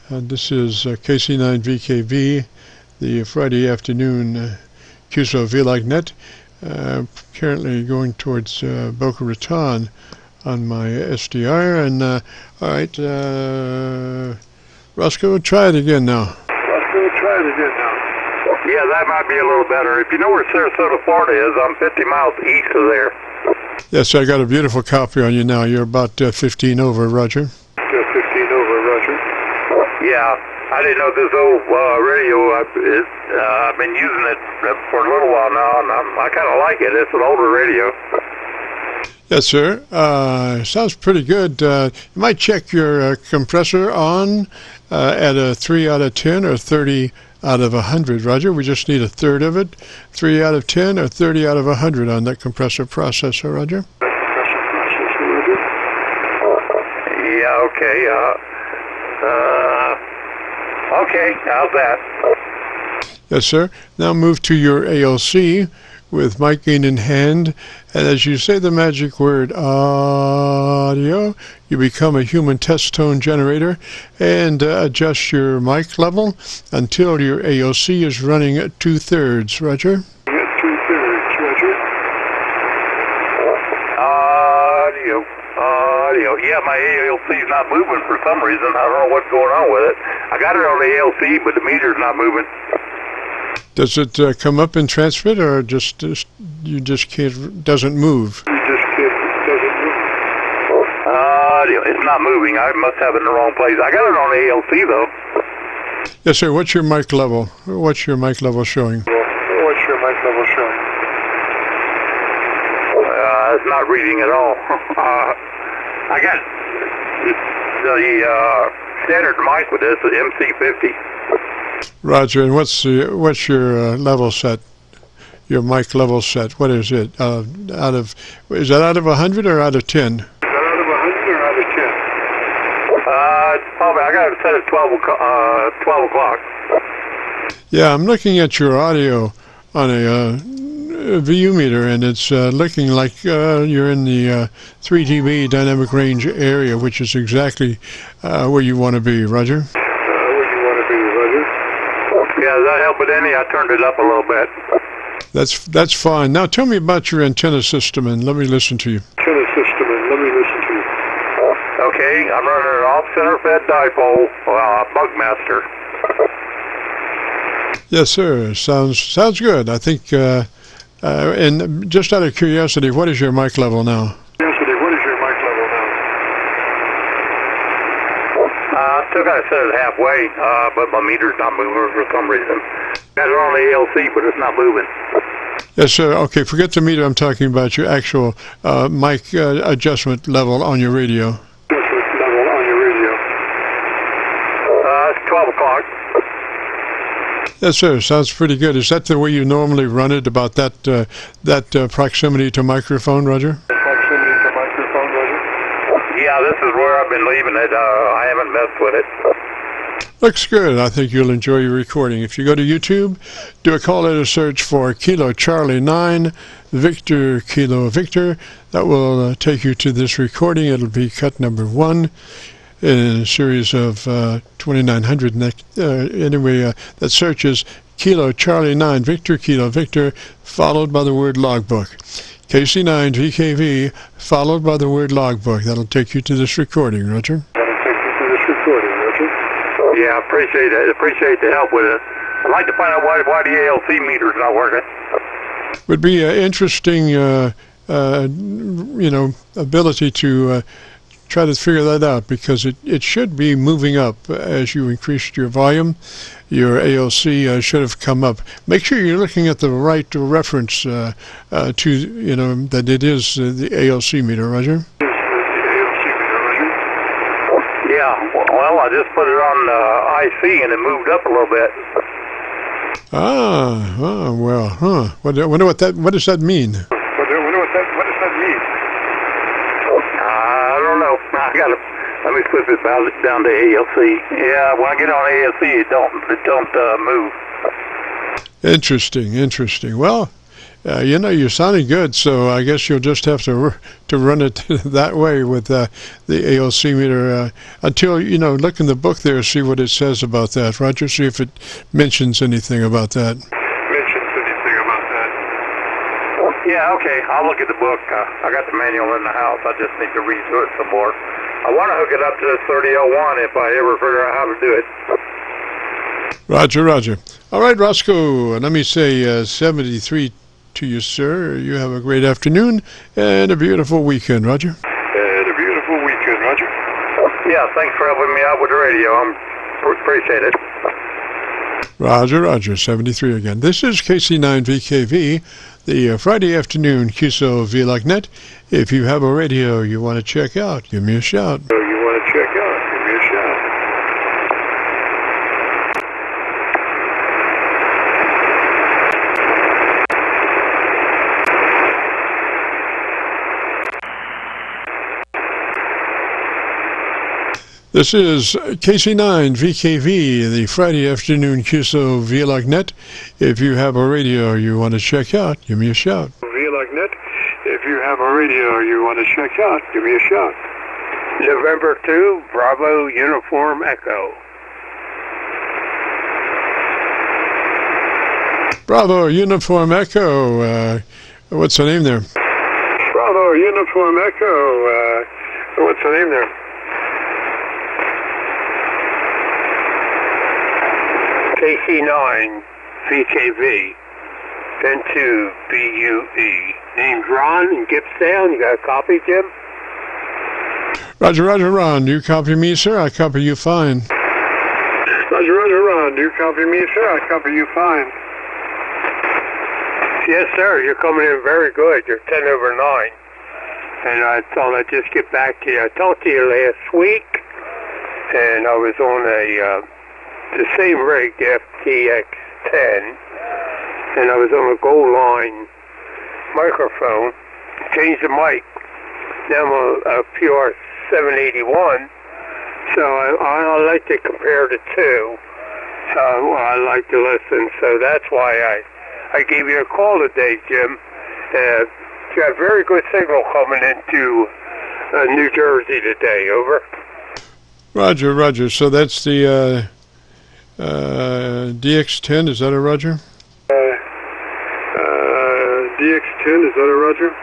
This is KC9VKV, the Friday afternoon Qso-Vlog net. Currently going towards Boca Raton on my SDR. And all right, Roscoe, try it again now. Roscoe, try it again now. Yeah, that might be a little better. If you know where Sarasota, Florida is, I'm 50 miles east of there. Yes, I got a beautiful copy on you now. You're about 15 over, Roger. 15 over, Roger. Yeah, I didn't know this old radio. I've been using it for a little while now, and I kind of like it. It's an older radio. Yes, sir. Sounds pretty good. You might check your compressor on at a 3 out of 10 or 30 out of 100, Roger. We just need a third of it. 3 out of 10 or 30 out of 100 on that compressor processor, Roger. Compressor processor, Roger. Yeah, okay. Okay, how's that? Yes, sir. Now move to your ALC with mic gain in hand, and as you say the magic word audio, you become a human test tone generator and adjust your mic level until your ALC is running at 2/3, Roger. At 2/3, Roger. Audio. Yeah, my ALC's not moving for some reason. I don't know what's going on with it. I got it on the ALC, but the meter's not moving. Does it come up in transmit, or just you just can't? Doesn't move? You just can't. Doesn't move. It's not moving. I must have it in the wrong place. I got it on the ALC though. Yes, sir. What's your mic level? What's your mic level showing? What's your mic level showing? It's not reading at all. I got the standard mic with this, the MC50. Roger. And what's your level set? Your mic level set. What is it? Is that out of 100 or out of 10? Is that out of 100 or out of 10? Probably. I got it set at 12 o'clock. Yeah, I'm looking at your audio on a VU meter, and it's looking like you're in the 3 dB dynamic range area, which is exactly where you want to be, Roger. Where you want to be, Roger. Yeah, does that help with any? I turned it up a little bit. That's fine. Now tell me about your antenna system, and let me listen to you. Okay, I'm running an off-center fed dipole, Bugmaster. Yes, sir. Sounds good. I think. And just out of curiosity, what is your mic level now? Still got to set it halfway, but my meter's not moving for some reason. Got it on the ALC, but it's not moving. Yes, sir. Okay, forget the meter. I'm talking about your actual mic adjustment level on your radio. It's 12 o'clock. Yes, sir. Sounds pretty good. Is that the way you normally run it, about that proximity to microphone, Roger? Yeah, this is where I've been leaving it. I haven't messed with it. Looks good. I think you'll enjoy your recording. If you go to YouTube, do a call letter search for Kilo Charlie 9 Victor Kilo Victor. That will take you to this recording. It'll be cut number 1 in a series of 2900. Anyway, that search is Kilo Charlie 9 Victor Kilo Victor, followed by the word logbook. KC9VKV, followed by the word logbook. That'll take you to this recording, Roger. Yeah, appreciate it. Appreciate the help with it. I'd like to find out why the ALC meter's not working. Would be interesting, ability to try to figure that out, because it should be moving up as you increased your volume. Your ALC should have come up. Make sure you're looking at the right reference to, that it is the ALC meter, Roger. Yeah, well, I just put it on IC and it moved up a little bit. Well, huh. What does that mean? What does that mean? I don't know. Let me flip it down to ALC. Yeah, when I get on ALC, it don't move. Interesting. Well, you're sounding good, so I guess you'll just have to run it that way with the ALC meter until, look in the book there, see what it says about that. Roger, see if it mentions anything about that. Yeah, okay, I'll look at the book. I got the manual in the house. I just need to read through it some more. I want to hook it up to this 3001 if I ever figure out how to do it. Roger. All right, Roscoe, let me say 73 to you, sir. You have a great afternoon and a beautiful weekend, Roger. Yeah, thanks for helping me out with the radio. I appreciate it. Roger, 73 again. This is KC9VKV, the Friday afternoon Qso-Vlog net. If you have a radio you want to check out, give me a shout. This is KC9VKV, the Friday afternoon Qso-Vlog net. If you have a radio you want to check out, give me a shout. November 2, Bravo Uniform Echo. Bravo Uniform Echo. What's the name there? Bravo Uniform Echo. What's the name there? KC9VKV, then 2 BUE. Name's Ron in Gippsdale. You got a copy, Jim? Roger, Ron. You copy me, sir? I copy you fine. Roger, Ron. You copy me, sir? I copy you fine. Yes, sir. You're coming in very good. You're 10 over 9. And I thought I'd just get back to you. I talked to you last week, and I was on the same rig, FTX10, and I was on a Gold Line microphone. Changed the mic. Now I'm on a PR781, so I like to compare the two. So I like to listen. So that's why I gave you a call today, Jim. You got very good signal coming into New Jersey today. Over. Roger. So that's the DX10, is that a Roger? Is that a Roger?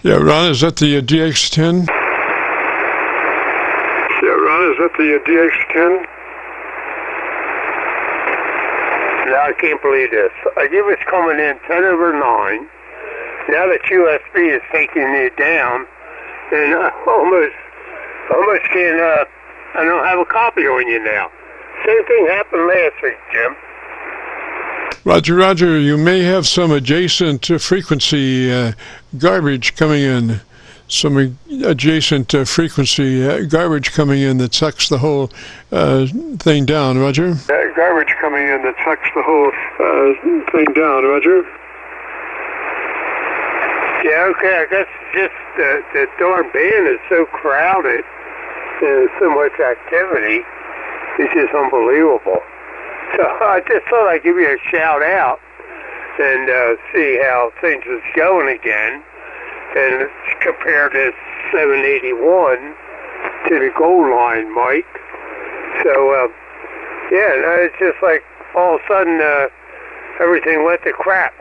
Yeah, Ron, is that the DX10? Yeah, Ron, is that the DX10? Now I can't believe this. I give it's coming in 10 over 9. Now that USB is taking it down, and I almost can't, I don't have a copy on you now. Same thing happened last week, Jim. Roger, you may have some adjacent frequency garbage coming in. Some adjacent frequency garbage coming in that sucks the whole thing down, Roger. Garbage coming in that sucks the whole thing down, Roger. Yeah, okay, I guess just the darn band is so crowded and so much activity. It's just unbelievable. So I just thought I'd give you a shout out and see how things is going again, and compare this 781 to the gold line mic. So yeah, no, it's just like all of a sudden everything went to crap.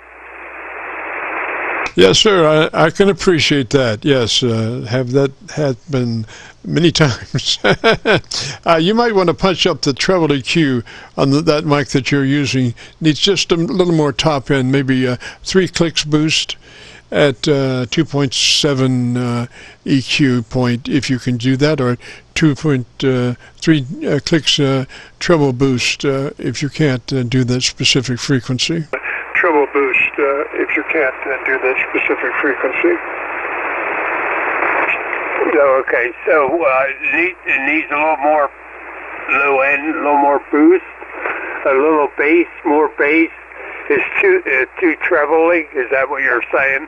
Yes, sir. I can appreciate that. Yes, have that happened many times. You might want to punch up the treble EQ on that mic that you're using. Needs just a little more top end, maybe 3 clicks boost at 2.7 EQ point, if you can do that, or 2.3 clicks treble boost if you can't do that specific frequency. Treble boost if you can't do that specific frequency. Okay, so it needs a little more low end, a little more boost, a little bass, more bass. It's too trebly. Is that what you're saying?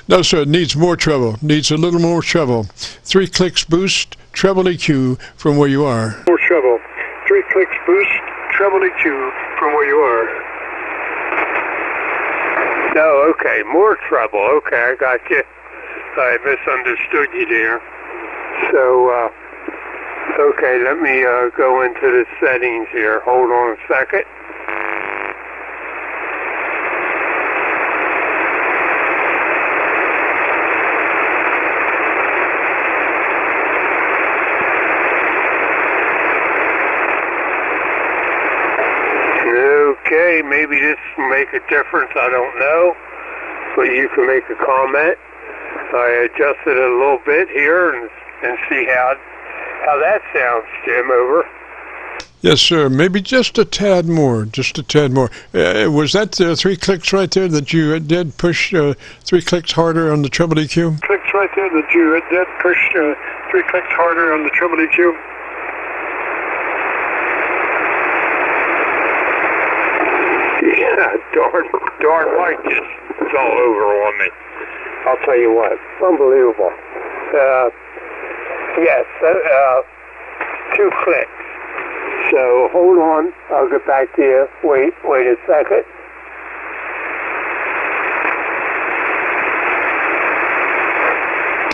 No, sir. It needs more treble. Needs a little more treble. 3 clicks boost, treble EQ from where you are. More treble. 3 clicks boost, treble EQ from where you are. No, okay, more treble. Okay, I got you. I misunderstood you there. So, okay, let me go into the settings here. Hold on a second. Okay, maybe this will make a difference, I don't know, but you can make a comment. I adjusted it a little bit here and see how that sounds, Jim. Over. Yes, sir. Maybe just a tad more. Just a tad more. Was that 3 clicks right there that you did push 3 clicks harder on the treble EQ? Clicks right there that you did push 3 clicks harder on the treble EQ? Yeah, darn mic just all over on me. I'll tell you what, unbelievable. Yes, 2 clicks. So hold on, I'll get back to you. Wait a second.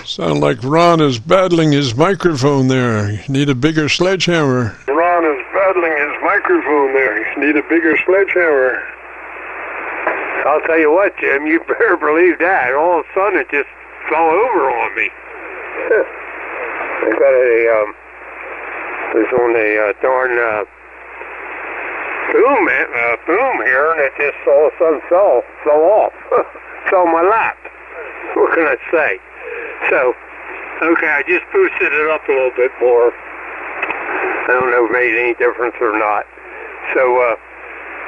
Sound like Ron is battling his microphone there. You need a bigger sledgehammer. Ron is battling his microphone there. You need a bigger sledgehammer. I'll tell you what, Jim, you better believe that. All of a sudden it just fell over on me. I got it was on a darn boom here, and it just all of a sudden fell off. Fell on my lap. What can I say? So, okay, I just boosted it up a little bit more. I don't know if it made any difference or not. So,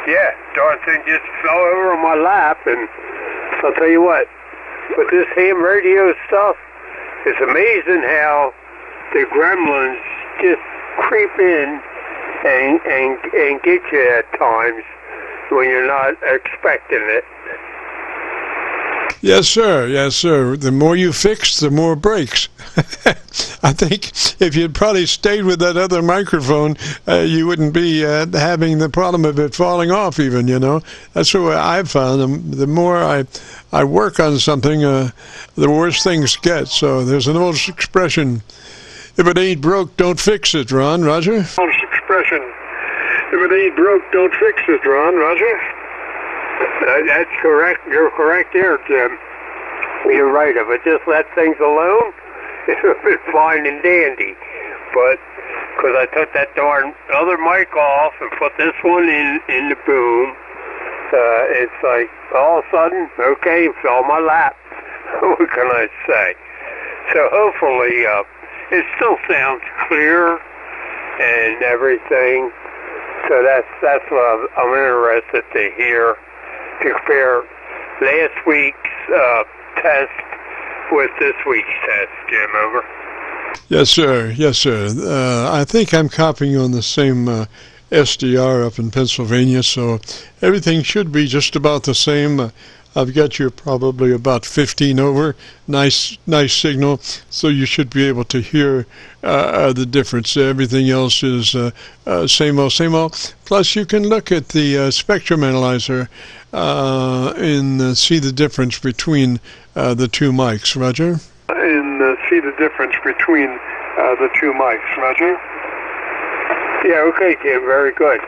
yeah, darn thing just fell over on my lap, and I'll tell you what, with this ham radio stuff, it's amazing how the gremlins just creep in and get you at times when you're not expecting it. Yes, sir. Yes, sir. The more you fix, the more breaks. I think if you'd probably stayed with that other microphone, you wouldn't be having the problem of it falling off even, you know. That's what I've found. The more I work on something, the worse things get. So there's an old expression, if it ain't broke, don't fix it, Roger? Old expression, if If it ain't broke, don't fix it, Ron. Roger? That's correct. You're correct there, Jim. You're right. If I just let things alone, it would have been fine and dandy. But because I took that darn other mic off and put this one in the boom, it's like all of a sudden, okay, it fell on my lap. What can I say? So hopefully it still sounds clear and everything. So that's what I'm interested to hear, to compare last week's test with this week's test. Jim, over. Yes, sir. Yes, sir. I think I'm copying on the same SDR up in Pennsylvania, so everything should be just about the same. I've got you probably about 15 over. Nice signal, so you should be able to hear the difference. Everything else is same old. Plus, you can look at the spectrum analyzer and see the difference between the two mics. Roger? And see the difference between the two mics. Roger? Yeah, okay, Jim, very good.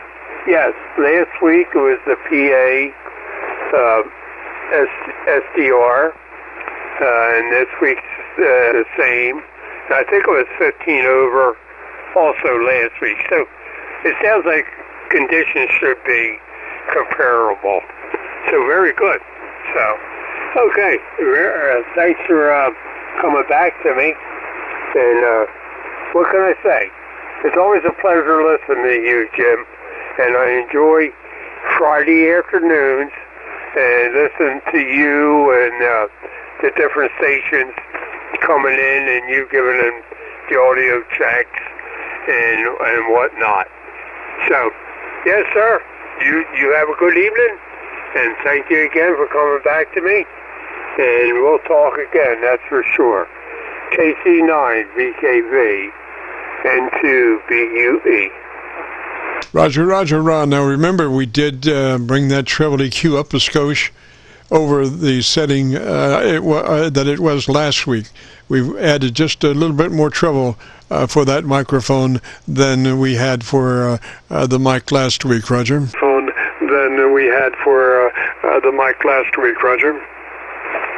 Yes, last week it was the PA SDR, and this week's the same. I think it was 15 over also last week. So it sounds like conditions should be comparable. So very good. So, okay, thanks for coming back to me. And what can I say? It's always a pleasure listening to you, Jim. And I enjoy Friday afternoons and listen to you and the different stations coming in and you giving them the audio checks and whatnot. So, yes, sir. You have a good evening, and thank you again for coming back to me. And we'll talk again, that's for sure. KC9VKV N2BUE. Roger, Ron. Now remember, we did bring that treble EQ up a skosh over the setting that it was last week. We've added just a little bit more treble for that microphone than we had for the mic last week, Roger. Than we had for the mic last week, Roger.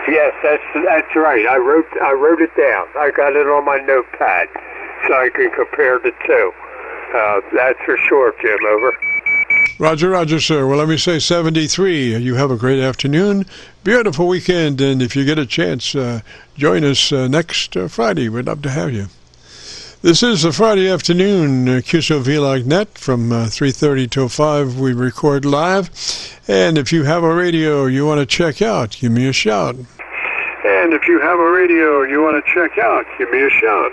Yes, that's right. I wrote it down. I got it on my notepad so I can compare the two. That's for sure, Jim. Over. Roger, sir. Well, let me say 73. You have a great afternoon, beautiful weekend, and if you get a chance, join us next Friday. We'd love to have you. This is the Friday afternoon Qso-Vlog net from 3:30 till 5. We record live, and if you have a radio you want to check out, give me a shout. And if you have a radio you want to check out, give me a shout.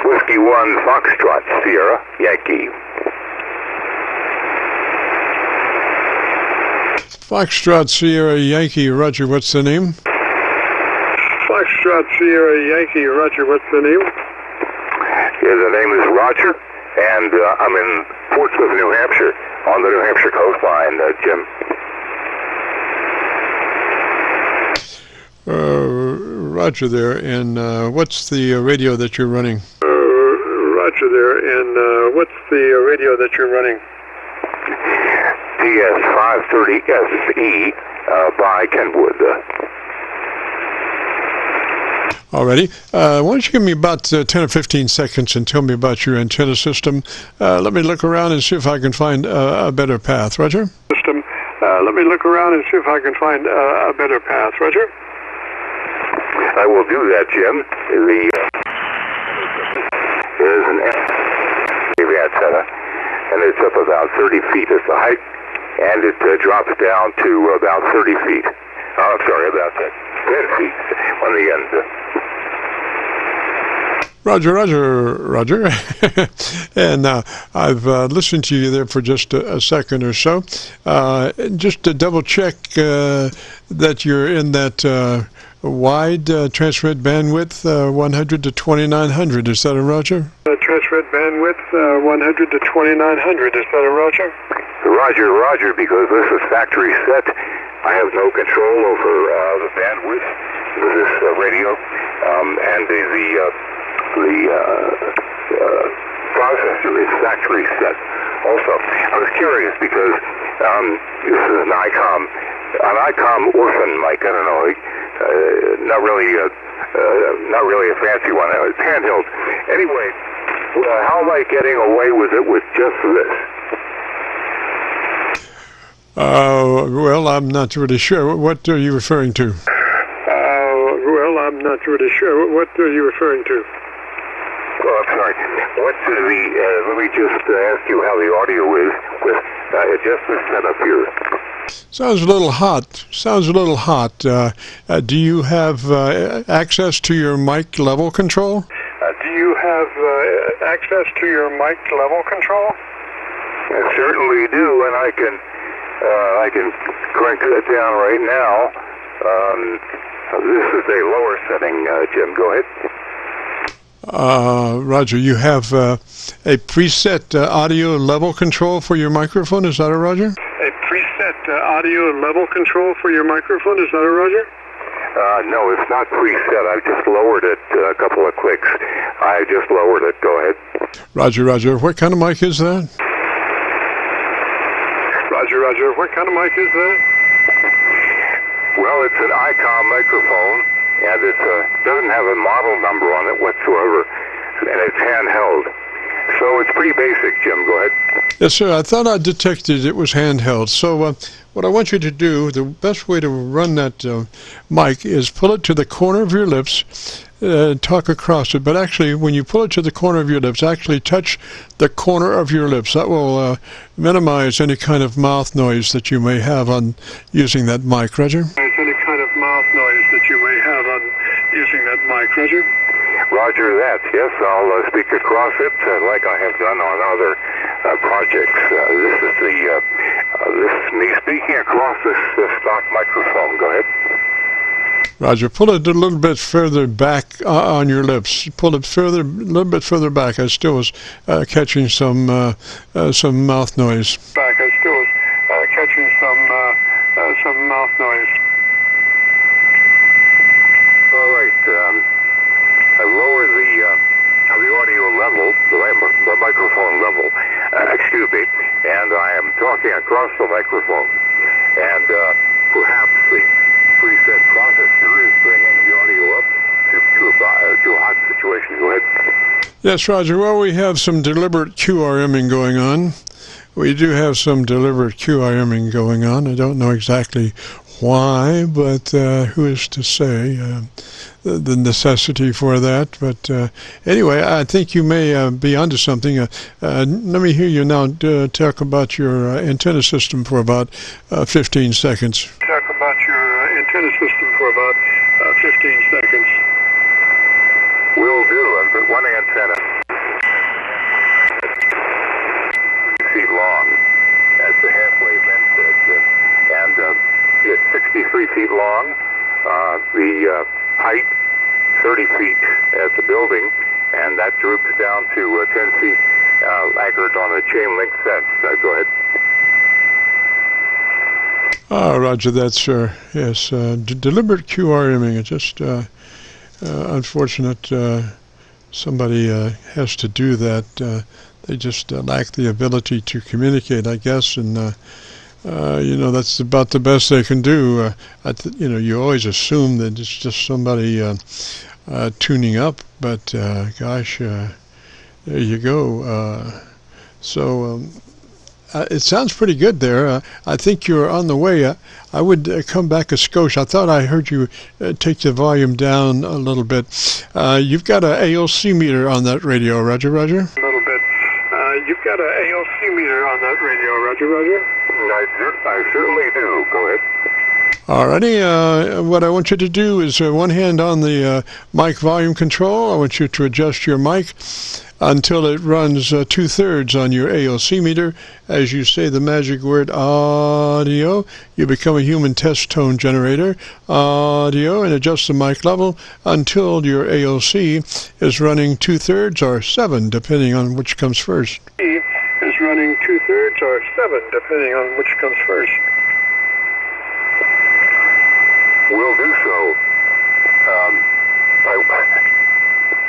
Whiskey 1 Foxtrot Sierra Yankee. Foxtrot Sierra Yankee, Roger, what's the name? Foxtrot Sierra Yankee, Roger, what's the name? Yeah, the name is Roger, and I'm in Portsmouth, New Hampshire, on the New Hampshire coastline, Jim. Roger there, and what's the radio that you're running? Roger there, and what's the radio that you're running? DS530SE by Kenwood. Alrighty. Why don't you give me about 10 or 15 seconds and tell me about your antenna system. Let me look around and see if I can find a better path. Roger? Let me look around and see if I can find a better path. Roger? I will do that, Jim. There's an antenna, and it's up about 30 feet as the height, and it drops down to about 30 feet. Oh, sorry, about 10 feet on the end. Roger. And I've listened to you there for just a second or so. Just to double check that you're in that wide transmit bandwidth 100 to 2900. Is that a Roger? Transmit bandwidth 100 to 2900. Is that a Roger? Roger, because this is factory set. I have no control over the bandwidth of this radio, and the processor is factory set also. I was curious because this is an ICOM orphan mic. I don't know, not really a fancy one. It's handheld. Anyway, how am I getting away with it with just this? Well, I'm not really sure. What are you referring to? I'm not really sure. What are you referring to? Oh, I'm sorry. Let me just ask you how the audio is with just this setup here. Sounds a little hot. Do you have access to your mic level control? I certainly do, and I can crank that down right now. This is a lower setting, Jim. Go ahead. Roger, you have a preset audio level control for your microphone, is that it, Roger? A preset audio level control for your microphone, is that it, Roger? No, it's not preset. I've just lowered it a couple of clicks. I just lowered it. Go ahead. Roger. What kind of mic is that? Roger. What kind of mic is that? Well, it's an ICOM microphone, and it doesn't have a model number on it whatsoever, and it's handheld. So it's pretty basic, Jim. Go ahead. Yes, sir. I thought I detected it was handheld. So what I want you to do, the best way to run that mic is pull it to the corner of your lips, talk across it. But actually, when you pull it to the corner of your lips, actually touch the corner of your lips. That will minimize any kind of mouth noise that you may have on using that mic, Roger. Roger that. Yes, I'll speak across it like I have done on other projects. This is me speaking across this stock microphone. Go aheth. Roger, pull it a little bit further back on your lips. Pull it a little bit further back. I still was catching some mouth noise. All right. I lowered the audio level, the microphone level, and I am talking across the microphone. And perhaps the preset processor is bringing the audio up to a hot situation. Go ahead. Yes, Roger. Well, we have some deliberate QRMing going on. We do have some deliberate QRMing going on. I don't know exactly why, but who is to say the necessity for that? But anyway, I think you may be onto something. Let me hear you now talk about your antenna system for about 15 seconds. Will do. I've got one antenna. 3 feet long, as the halfway vent and it's 63 feet long. The height, 30 feet at the building, and that droops down to 10 feet anchored on a chain link fence. Go ahead. Roger that, sir. Yes, deliberate QRMing. It's just unfortunate somebody has to do that. They just lack the ability to communicate, I guess, and that's about the best they can do. You always assume that it's just somebody tuning up, but gosh, there you go. It sounds pretty good there. I think you're on the way. I would come back a skosh. I thought I heard you take the volume down a little bit. You've got an ALC meter on that radio, Roger? A little bit. You've got an ALC meter on that radio, Roger? I certainly do. Go ahead. Alrighty, what I want you to do is one hand on the mic volume control. I want you to adjust your mic until it runs 2/3 on your ALC meter. As you say the magic word audio, you become a human test tone generator, audio, and adjust the mic level until your ALC is running 2/3 or 7, depending on which comes first. Will do so.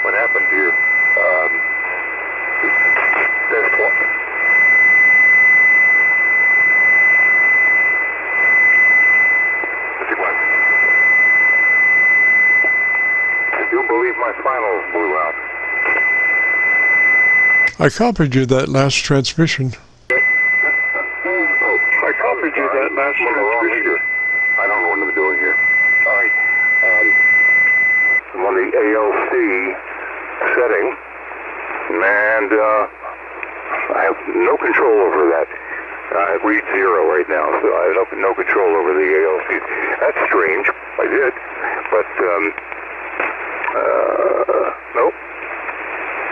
What happened here? do believe my finals blew out. I copied you that last transmission. I copied you that last transmission. I don't know what I'm doing here. All right. I'm on the ALC setting, and I have no control over that. I read 0 right now, so I have no control over the ALC. That's strange. I did, but nope.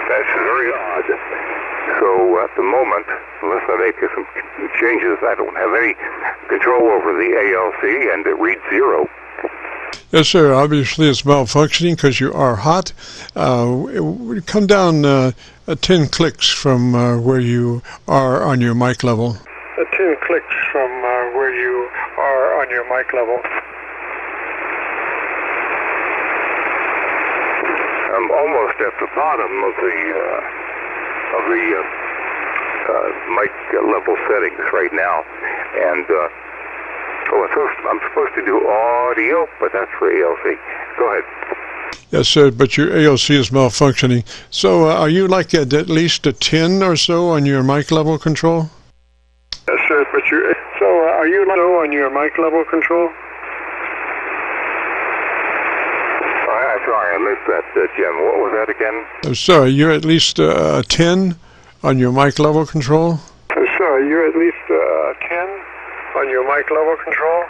That's very odd. So at the moment, unless I make some changes, I don't have any control over the ALC, and it reads 0. Yes, sir. Obviously, it's malfunctioning because you are hot. Come down 10 clicks from where you are on your mic level. 10 clicks from where you are on your mic level. I'm almost at the bottom of the mic level settings right now, and I'm supposed to do audio, but that's for ALC. Go ahead. Yes, sir, but your ALC is malfunctioning. So are you like at least a 10 or so on your mic level control? Yes, sir, but are you low on your mic level control? I'm sorry, I missed that, Jim. What was that again? I'm sorry, you're at least a 10 on your mic level control? I'm sorry, you're at least 10 on your mic level control?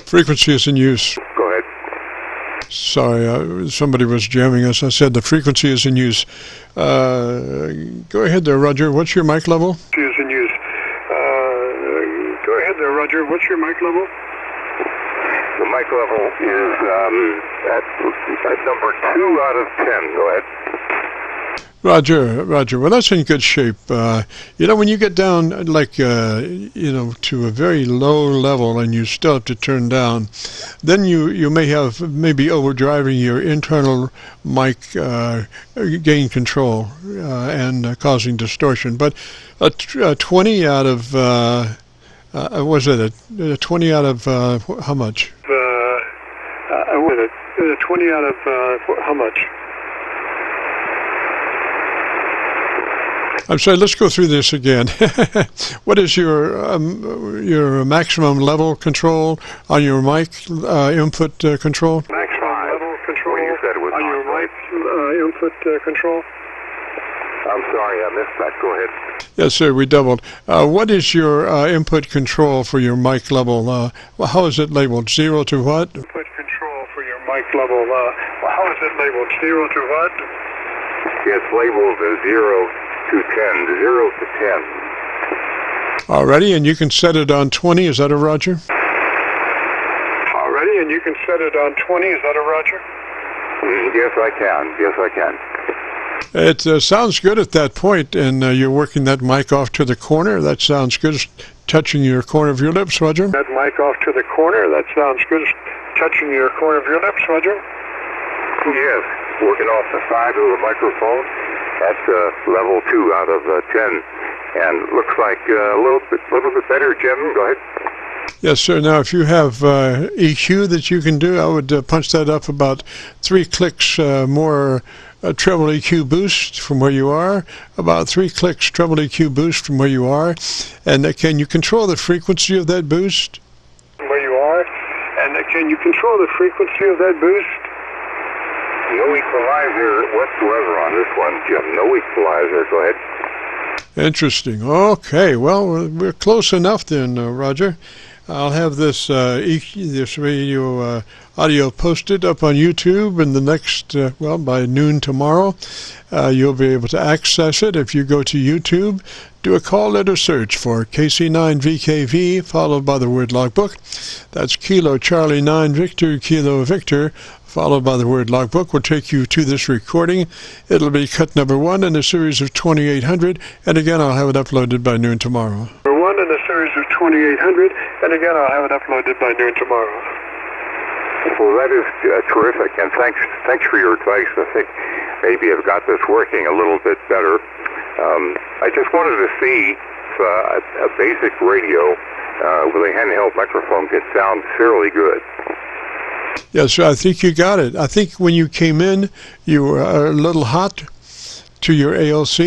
Frequency is in use. Go ahead. Sorry, somebody was jamming us. I said the frequency is in use. Go ahead there, Roger. What's your mic level? Is in use. Go ahead there, Roger. What's your mic level? The mic level is at number 2 out of 10. Go ahead. Roger. Well, that's in good shape. When you get down, to a very low level and you still have to turn down, then you may have maybe overdriving your internal mic gain control and causing distortion. But a 20 out of, was it a 20 out of how much? Was it 20 out of how much? I'm sorry, let's go through this again. What is your maximum level control on your mic input control? Maximum level control on your mic input control? I'm sorry, I missed that. Go ahead. Yes, sir, we doubled. What is your input control for your mic level? How is it labeled? 0 to what? Input control for your mic level. How is it labeled? 0 to what? It's labeled as 0 to 10, 0 to 10. Alrighty, and you can set it on 20, is that a Roger? Alrighty, and you can set it on 20, is that a Roger? Yes, I can. It sounds good at that point, and you're working that mic off to the corner. That sounds good, touching your corner of your lips, Roger. That mic off to the corner, that sounds good, touching your corner of your lips, Roger? Yes, working off the side of the microphone. That's level 2 out of 10, and looks like a little bit better, Jim. Go ahead. Yes, sir. Now, if you have EQ that you can do, I would punch that up about 3 clicks more treble EQ boost from where you are, about 3 clicks treble EQ boost from where you are, and can you control the frequency of that boost? Where you are, and can you control the frequency of that boost? No equalizer whatsoever on this one, Jim. No equalizer. Go ahead. Interesting. Okay. Well, we're close enough then, Roger. I'll have this radio audio posted up on YouTube in the next, by noon tomorrow. You'll be able to access it. If you go to YouTube, do a call letter search for KC9VKV, followed by the word logbook. That's Kilo Charlie 9 Victor, Kilo Victor, followed by the word logbook, will take you to this recording. It'll be cut number 1 in a series of 2800, and again, I'll have it uploaded by noon tomorrow. Number 1 in a series of 2800, and again, I'll have it uploaded by noon tomorrow. Well, that is terrific, and thanks for your advice. I think maybe I've got this working a little bit better. I just wanted to see if a basic radio with a handheld microphone could sound fairly good. Yes, I think you got it. I think when you came in, you were a little hot to your ALC,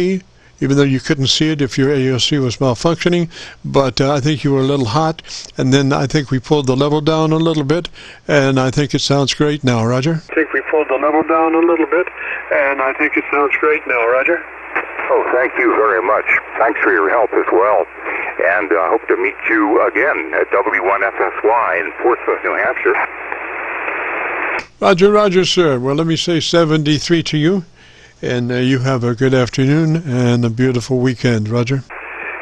even though you couldn't see it if your ALC was malfunctioning. But I think you were a little hot, and then I think we pulled the level down a little bit, and I think it sounds great now, Roger. I think we pulled the level down a little bit, and I think it sounds great now, Roger. Oh, thank you very much. Thanks for your help as well. And I hope to meet you again at W1FSY in Portsmouth, New Hampshire. Roger, Roger, sir. Well, let me say 73 to you, and you have a good afternoon and a beautiful weekend, Roger.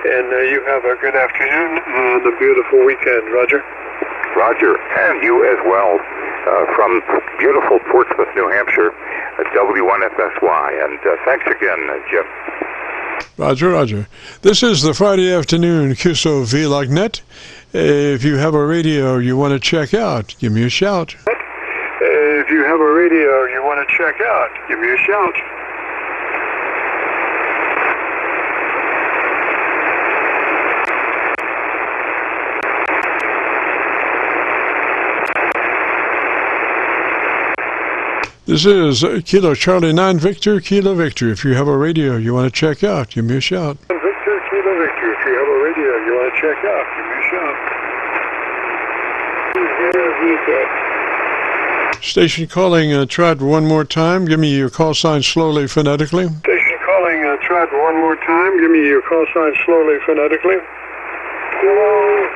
And you have a good afternoon and a beautiful weekend, Roger. Roger, and you as well, from beautiful Portsmouth, New Hampshire, at W1FSY. And thanks again, Jim. Roger, Roger. This is the Friday afternoon Qso-Vlog net. If you have a radio you want to check out, give me a shout. If you have a radio you want to check out, give me a shout. This is Kilo Charlie 9 Victor, Kilo Victor. If you have a radio you want to check out, give me a shout. Victor, Kilo Victor. If you have a radio you want to check out, give me a shout. Station calling, try it one more time. Give me your call sign slowly, phonetically. Station calling, try it one more time. Give me your call sign slowly, phonetically. Kilo,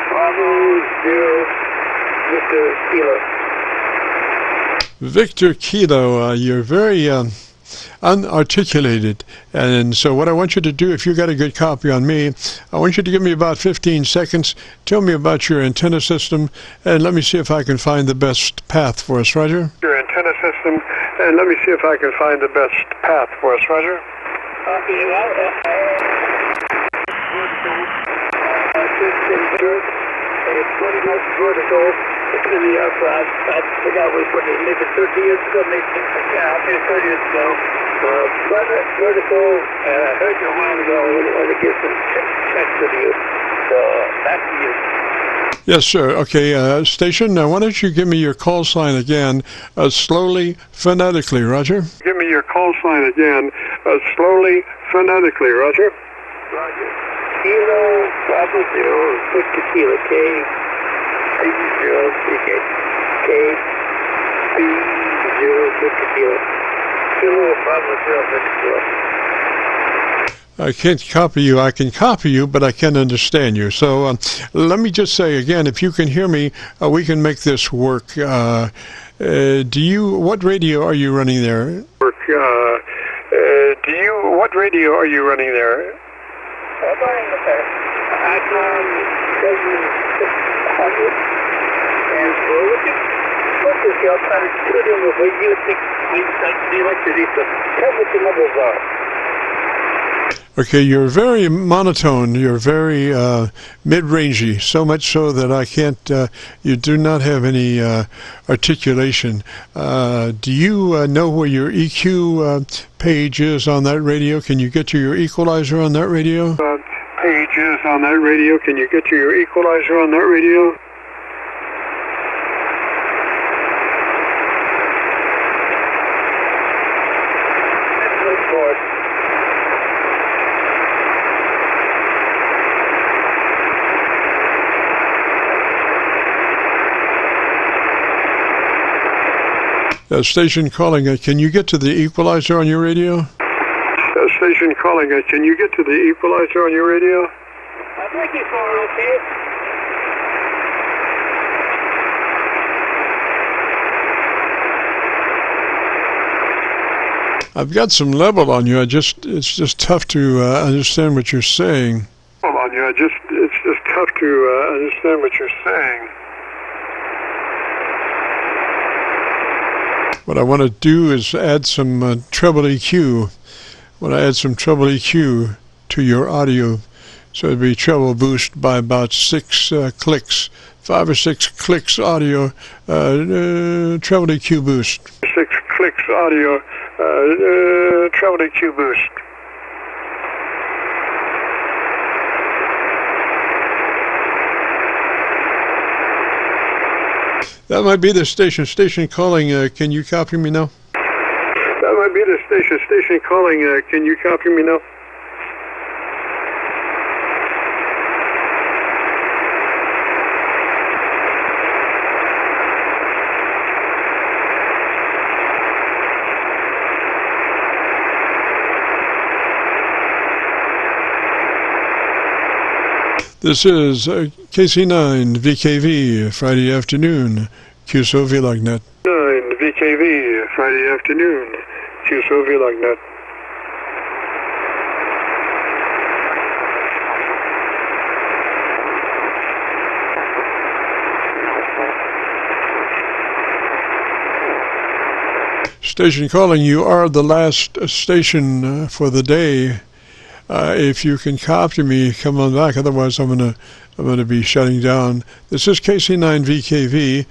Bravo, Zero, Victor, Kilo. Victor Kilo, you're very unarticulated, and so what I want you to do, if you got a good copy on me, I want you to give me about 15 seconds, tell me about your antenna system, and let me see if I can find the best path for us, Roger. Your antenna system, and let me see if I can find the best path for us, Roger. Vertical. It's in the outside. I forgot we put it maybe 30 years ago, maybe 30 years ago. Vertical, I heard you a while ago, I want to give some checks to you. So, back to you. Yes, sir. Okay, station, why don't you give me your call sign again, slowly, phonetically, Roger? Give me your call sign again, slowly, phonetically, Roger. Roger. Kilo, Bravo, Zero, Victor, Kilo, K. 0, K, B, 0, 50 kilo. Kilo, Bravo, 0, 50 kilo. I can't copy you. I can copy you, but I can't understand you. So let me just say again, if you can hear me, we can make this work. What radio are you running there? What radio are you running there? Okay, you're very monotone. You're very mid-rangey, so much so that I can't, you do not have any articulation. Do you know where your EQ page is on that radio? Can you get to your equalizer on that radio? Pages on that radio. Can you get to your equalizer on that radio? Station calling, can you get to the equalizer on your radio? Station calling, can you get to the equalizer on your radio? I think it's all okay. I've got some level on you. It's just tough to understand what you're saying. On you, it's just tough to understand what you're saying. What I want to do is add some treble EQ. I want to add some treble EQ to your audio, so it'd be treble boost by about 6 clicks, 5 or 6 clicks audio, treble EQ boost. 6 clicks audio, treble EQ boost. That might be the station. Station calling. Can you copy me now? That might be the station. Station calling. Can you copy me now? This is KC9VKV, Friday afternoon, Qso-Vlog net. 9VKV, Friday afternoon, Qso-Vlog net. Station calling, you are the last station for the day. If you can copy me, come on back. Otherwise, I'm gonna be shutting down. This is KC9VKV,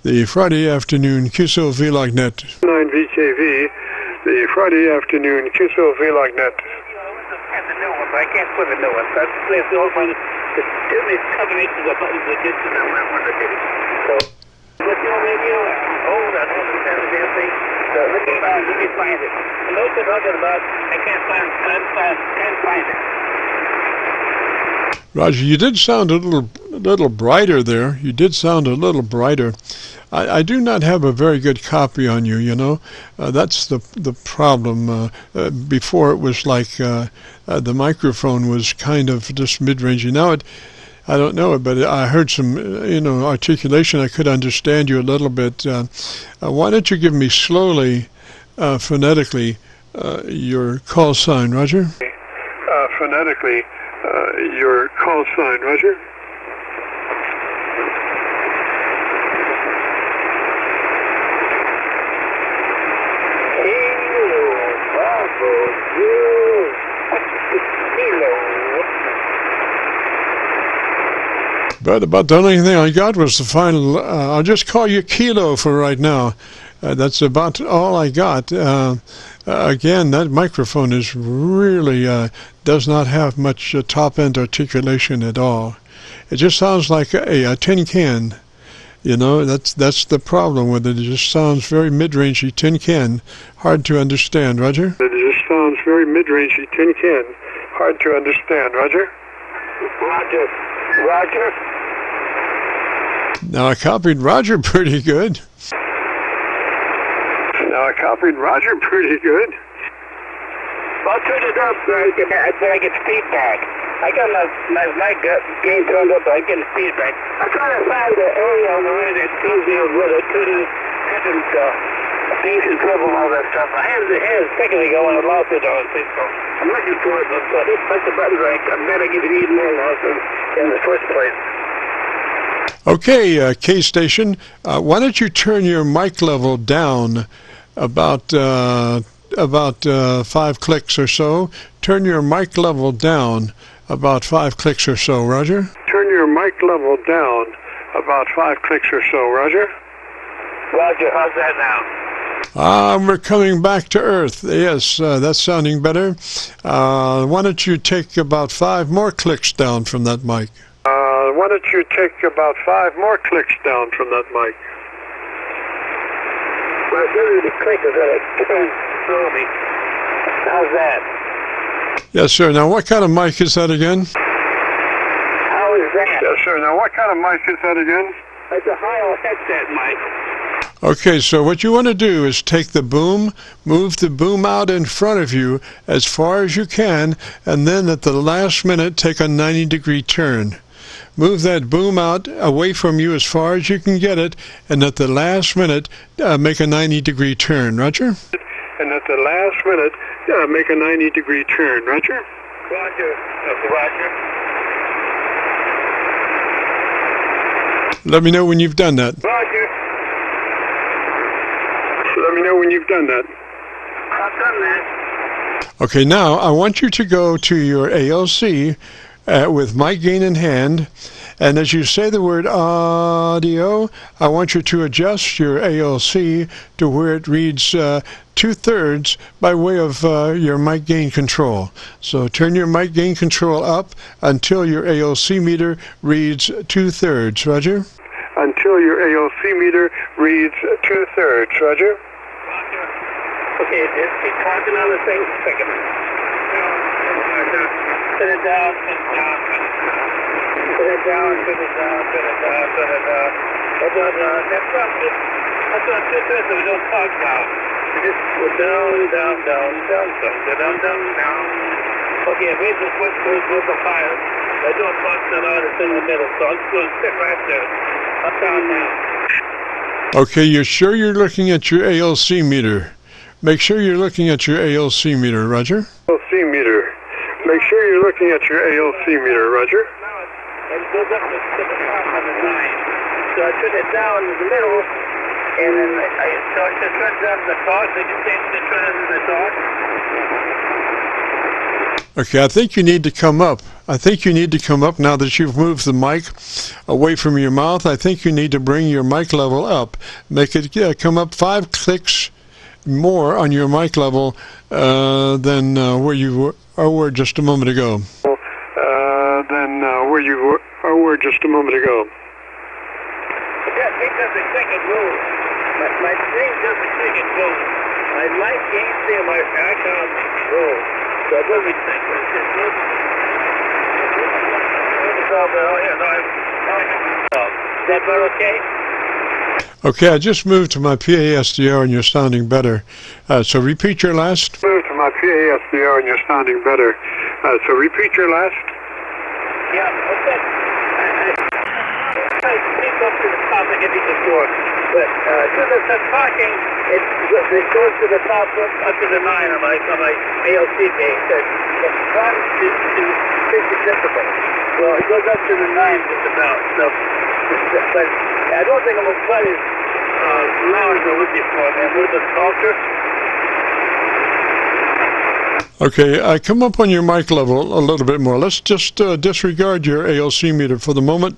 the Friday afternoon Qso-Vlog net. 9VKV, the Friday afternoon Qso-Vlog net. I can't put a new one. That's the old one. There's too many combinations of buttons that get to know when I want to get it. So, with your radio, hold on, the damn thing. Let me find it. I know what you're talking about. I can't find it. Roger, you did sound a little brighter there. You did sound a little brighter. I do not have a very good copy on you, you know. That's the problem. Before it was like the microphone was kind of just mid-rangey. Now I don't know it, but I heard some, articulation. I could understand you a little bit. Why don't you give me slowly, phonetically, your call sign, Roger? Phonetically, your call sign, Roger. But about the only thing I got was the final. I'll just call you Kilo for right now. That's about all I got. Again, that microphone is really does not have much top-end articulation at all. It just sounds like a tin can. You know, that's the problem with it. It just sounds very mid-rangey tin can, hard to understand. Roger? It just sounds very mid-rangey tin can, hard to understand. Roger? Roger. Roger? Now I copied Roger pretty good. Well, turn it up so I get feedback. I got my gain turned up, I get feedback. I'm trying to find the area on the way that easier with it. Couldn't decent trouble and all that stuff. I had a second ago when I lost it on it, so I'm looking for it, but I didn't press the button right. I'm better give it even more loss in the first place. Okay, K-Station, why don't you turn your mic level down about 5 clicks or so. Turn your mic level down about 5 clicks or so, Roger. Turn your mic level down about 5 clicks or so, Roger. Roger, how's that now? We're coming back to Earth. Yes, that's sounding better. Why don't you take about 5 more clicks down from that mic? Why don't you take about 5 more clicks down from that mic? Well, the click is going to turn slowly. How's that? Yes, sir. Now, what kind of mic is that again? How is that? Yes, sir. Now, what kind of mic is that again? It's a high headset mic. Okay, so what you want to do is take the boom, move the boom out in front of you as far as you can, and then at the last minute, take a 90-degree turn. Move that boom out away from you as far as you can get it, and at the last minute, make a 90-degree turn. Roger? And at the last minute, make a 90-degree turn. Roger? Roger. Roger. Let me know when you've done that. Roger. Let me know when you've done that. I've done that. Okay, now I want you to go to your ALC with mic gain in hand, and as you say the word audio, I want you to adjust your ALC to where it reads 2/3 by way of your mic gain control. So turn your mic gain control up until your ALC meter reads 2/3. Roger? Until until your ALC meter reads 2/3. Roger. Okay, just keep talking on the thing a second. Put it down, put it down, put it down. Put it down, put it down, put it down, put it down. That's not good. That's not 2/3, so we don't talk down. We just go down, down, down, down, down, go down, down, down. Okay, where's the fire? I don't talk so loud, it's in the middle, so I'm just going to sit right there. Up, down, now. Okay, you're sure you're looking at your ALC meter? Make sure you're looking at your ALC meter, Roger. ALC meter. Make sure you're looking at your ALC meter, Roger. And it goes up to the top of the 9. So I put it down in the middle, and then I turn down the torch. Did you say to turn on the torch? Okay, I think you need to come up. I think you need to come up now that you've moved the mic away from your mouth. I think you need to bring your mic level up. Make it come up 5 clicks more on your mic level than where you were just a moment ago. Where you were just a moment ago. Yeah, it doesn't click and move. My thing doesn't click and move. My mic can't see my icon move. So it doesn't click, but it just moves. Is that better okay? Okay, I just moved to my PASDR and you're sounding better. So repeat your last. Move to my PASDR and you're sounding better. So repeat your last. Yeah, okay. I speak up to the top like I did before, but since I start talking, it goes to the top up to the 9 on my ALC gauge. It's not to 50 decibels. Well, it goes up to the 9 just about. So, but I don't think I'm quite as loud as I was before. I'm a little bit softer. Okay, come up on your mic level a little bit more. Let's just disregard your ALC meter for the moment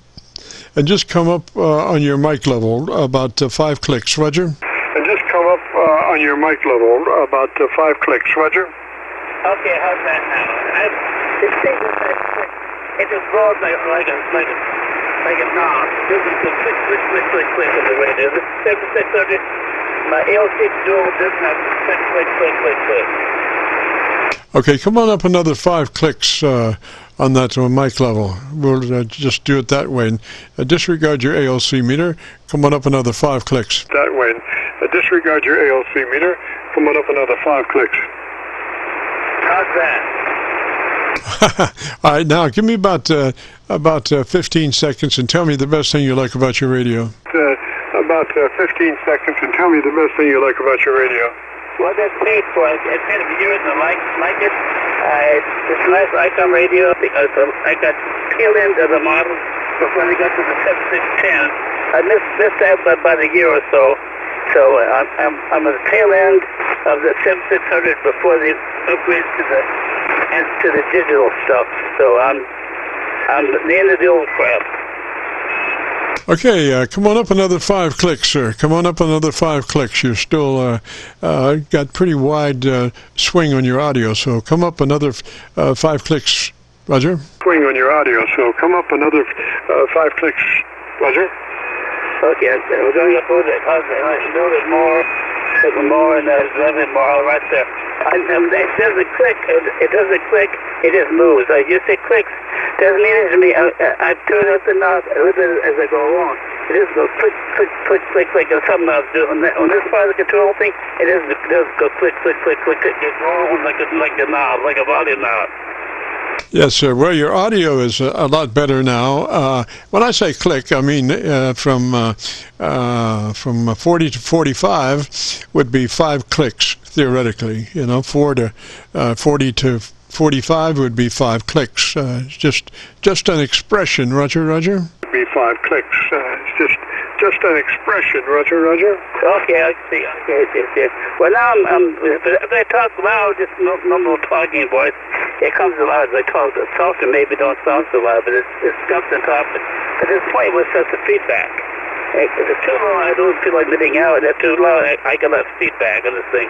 and just come up on your mic level about 5 clicks, Roger. And just come up on your mic level about 5 clicks, Roger. Okay, how's that now? It just rolls like a knob. This is the click of the radio. This is 7600. My ALC dual doesn't have click. Okay, come on up another 5 clicks on that mic level. We'll just do it that way. Disregard your ALC meter. Come on up another 5 clicks. That way. Disregard your ALC meter. Come on up another 5 clicks. How's that? All right, now give me about 15 seconds and tell me the best thing you like about your radio. About 15 seconds and tell me the best thing you like about your radio. Well, that's paid for. It's paid for years and I like it. It's a nice icon radio because I got tail end of the model before they got to the 7610. I missed that by about a year or so. So I'm at the tail end of the 7600 before they upgrade to the digital stuff. So I'm at the end of the old crap. Okay, come on up another 5 clicks, sir. Come on up another 5 clicks. You're still got pretty wide swing on your audio, so come up another 5 clicks, Roger. Swing on your audio, so come up another 5 clicks, Roger. Okay, we're going to go a little bit more, and there's a little bit more right there. It doesn't click. It just moves. I just say clicks. Doesn't mean it to me. I turn up the knob a little bit as I go along. It just goes click, click, click, click, like some knobs do. On this part of the control thing, it does go click, click, click, click, click. It rolls like a knob, like a volume knob. Yes, sir. Well, your audio is a lot better now. When I say click, I mean from 40 to 45 would be 5 clicks theoretically. 40 to 45 would be 5 clicks. Just an expression, Roger. Would be 5 clicks. It's just an expression, Roger. Okay, I see. Okay. Well, now if I talk loud, just normal talking voice. It comes loud as I talk. Softer maybe don't sound so loud, but it comes to top. At this point, it was just a feedback. If it's too low, I don't feel like letting out. If it's too loud, I get less feedback on this thing.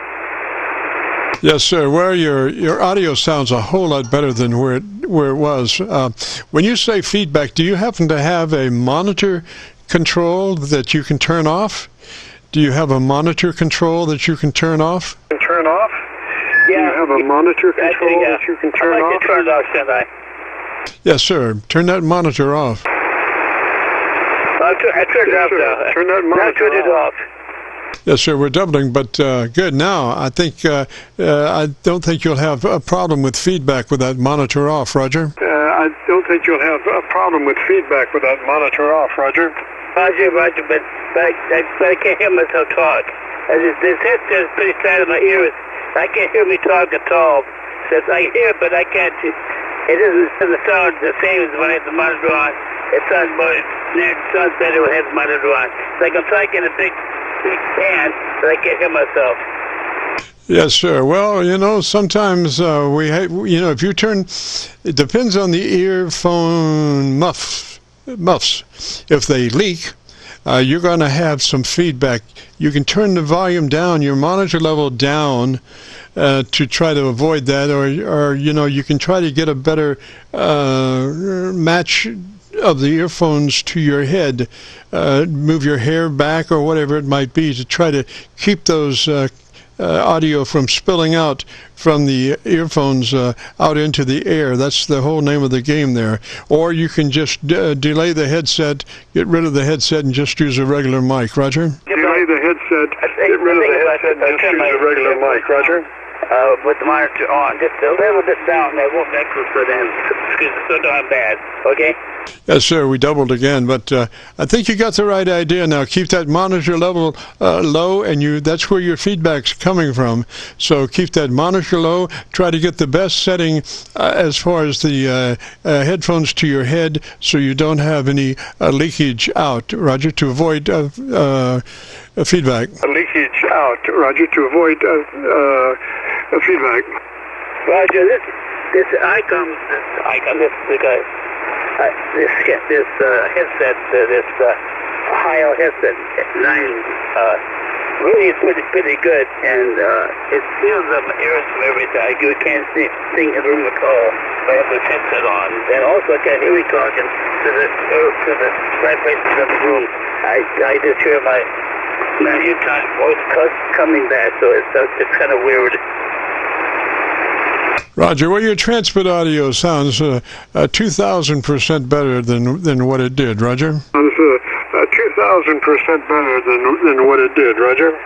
Yes, sir. Well, your audio sounds a whole lot better than where it was. When you say feedback, do you happen to have a monitor control that you can turn off? Do you have a monitor control that you can turn off? Turn off? Yeah. Do you have a monitor control that you can turn off? I'd like to turn it off, shouldn't I? Yes, sir. Turn that monitor off. I turned it off now. Turn that monitor I turned it off. Yes, sir. We're doubling, but good. Now, I think I don't think you'll have a problem with feedback with that monitor off, Roger. I don't think you'll have a problem with feedback with that monitor off, Roger. Roger, but I can't hear myself talk. This headset is pretty tight in my ears. I can't hear me talk at all. Says I hear, but I can't. It doesn't sound the same as when I have the monitor on. It sounds better when I have the monitor on. It's like I'm talking in a big pan, but I can't hear myself. Yes, sir. Well, sometimes if you turn, it depends on the earphone muffs. If they leak, you're going to have some feedback. You can turn the volume down, your monitor level down, to try to avoid that, or you can try to get a better match of the earphones to your head. Move your hair back or whatever it might be to try to keep those audio from spilling out from the earphones out into the air. That's the whole name of the game there. Or you can just delay the headset, get rid of the headset, and just use a regular mic. Roger? Delay the headset, get rid of the headset, and just use a regular mic. Roger? With the monitor on, just a little bit down. That won't make it so darn bad. Okay? Yes, sir. We doubled again, but I think you got the right idea now. Keep that monitor level low, and that's where your feedback's coming from. So keep that monitor low. Try to get the best setting as far as the headphones to your head, so you don't have any leakage out, Roger, to avoid feedback. Leakage out, Roger, to avoid feedback. Roger, this icon, this headset, this high-out headset, 9, really is pretty good, and it feels my ears from everything. You can't sing in the room at all. I have this headset on, and also I can hear me talking to the right places in the room. I just hear my voice coming back, so it's kind of weird. Roger, well, your transmit audio sounds 2,000% better than what it did, Roger. Sounds 2,000% better than what it did, Roger.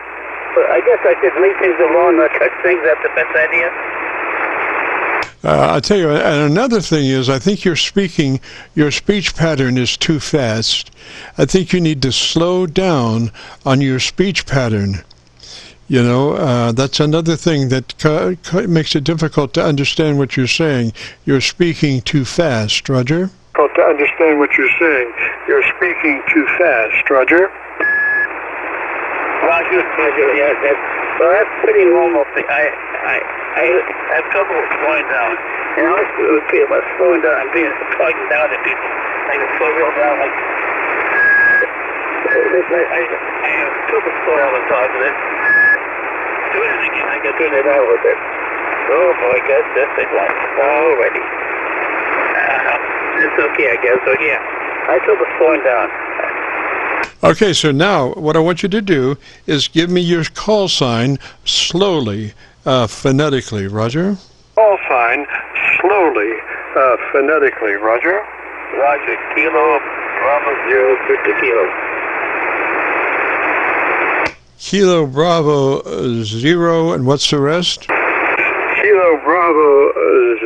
But I guess I should leave things alone, not touch things. That's the best idea. I tell you, and another thing is, I think your speech pattern is too fast. I think you need to slow down on your speech pattern. That's another thing that makes it difficult to understand what you're saying. You're speaking too fast, Roger. Difficult to understand what you're saying. You're speaking too fast, Roger. Roger, yeah, that's pretty normal thing. I have trouble slowing down. And I also feel about slowing down and talking down to people. I can slow real down. I have trouble slowing down and talking to do it again. I can turn it out with it. Oh boy, that's it. Already. It's okay, I guess. So yeah, I took the slowing down. Okay, so now what I want you to do is give me your call sign slowly, phonetically, Roger. Call sign slowly, phonetically, Roger. Roger, Kilo, Bravo 050 Kilo. Kilo Bravo 0, and what's the rest? Kilo Bravo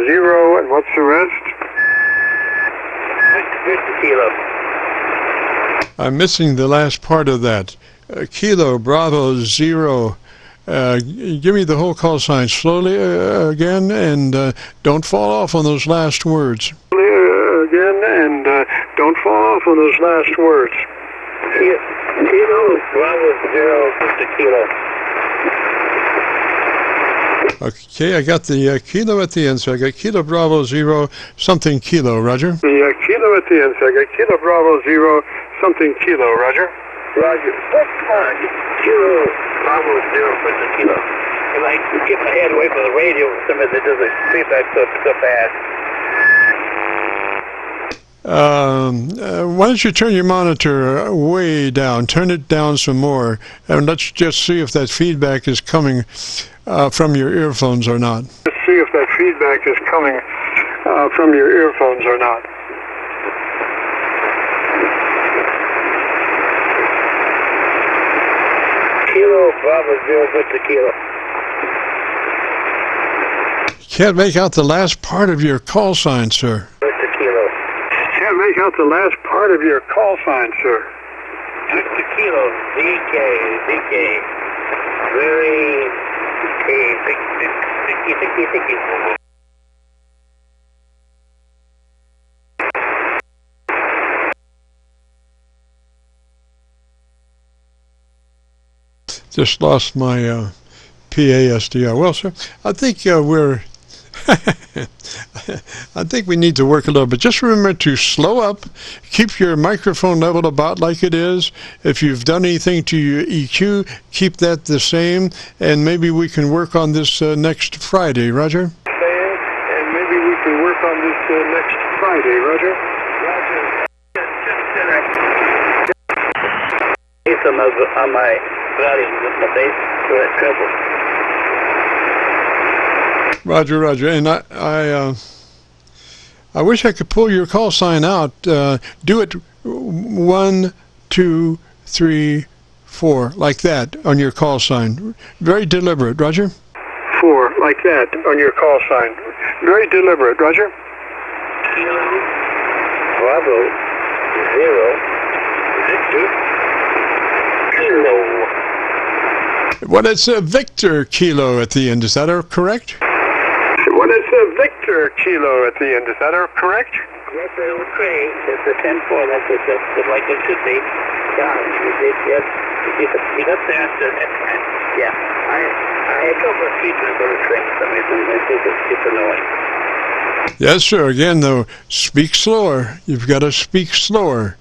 0, and what's the rest? 50 Kilo. I'm missing the last part of that. Kilo Bravo 0. Give me the whole call sign slowly again, and don't fall off on those last words. Again, and don't fall off on those last words. Kilo Bravo 050 Kilo. Okay, I got the kilo at the end, so I got Kilo Bravo 0 something kilo, Roger. The kilo at the end, so I got Kilo Bravo 0 something kilo, Roger. Roger. Kilo Bravo 050 Kilo. And I keep my head away from the radio, some of it doesn't feedback so bad. Why don't you turn your monitor way down? Turn it down some more, and let's just see if that feedback is coming from your earphones or not. Let's see if that feedback is coming from your earphones or not. Kilo, Bravo, 0, Victor Kilo. Can't make out the last part of your call sign, sir. Victor Kilo. Can't make out the last part of your call sign, sir. Victor Kilo, VK. Very Vicky. Just lost my PASDR. Well, sir, I think I think we need to work a little bit. Just remember to slow up, keep your microphone level about like it is. If you've done anything to your EQ, keep that the same, and maybe we can work on this next Friday, Roger? And maybe we can work on this next Friday, Roger? It's on my volume with my bass for that treble. Roger. And I wish I could pull your call sign out. Do it 1, 2, 3, 4, like that on your call sign. Very deliberate, Roger. 4, like that on your call sign. Very deliberate, Roger. Kilo, Bravo, 0, Victor, Kilo. Well, it's a Victor Kilo at the end. Is that correct? Well, it's a Victor Kilo at the end. Is that correct? Yes, sir. It was great. It's a 10-4. That's just like it should be. Yeah, you got the answer. Yeah. I had trouble speaking for the train for some reason. I think it's annoying. Yes, sir. Again, though, speak slower. You've got to speak slower.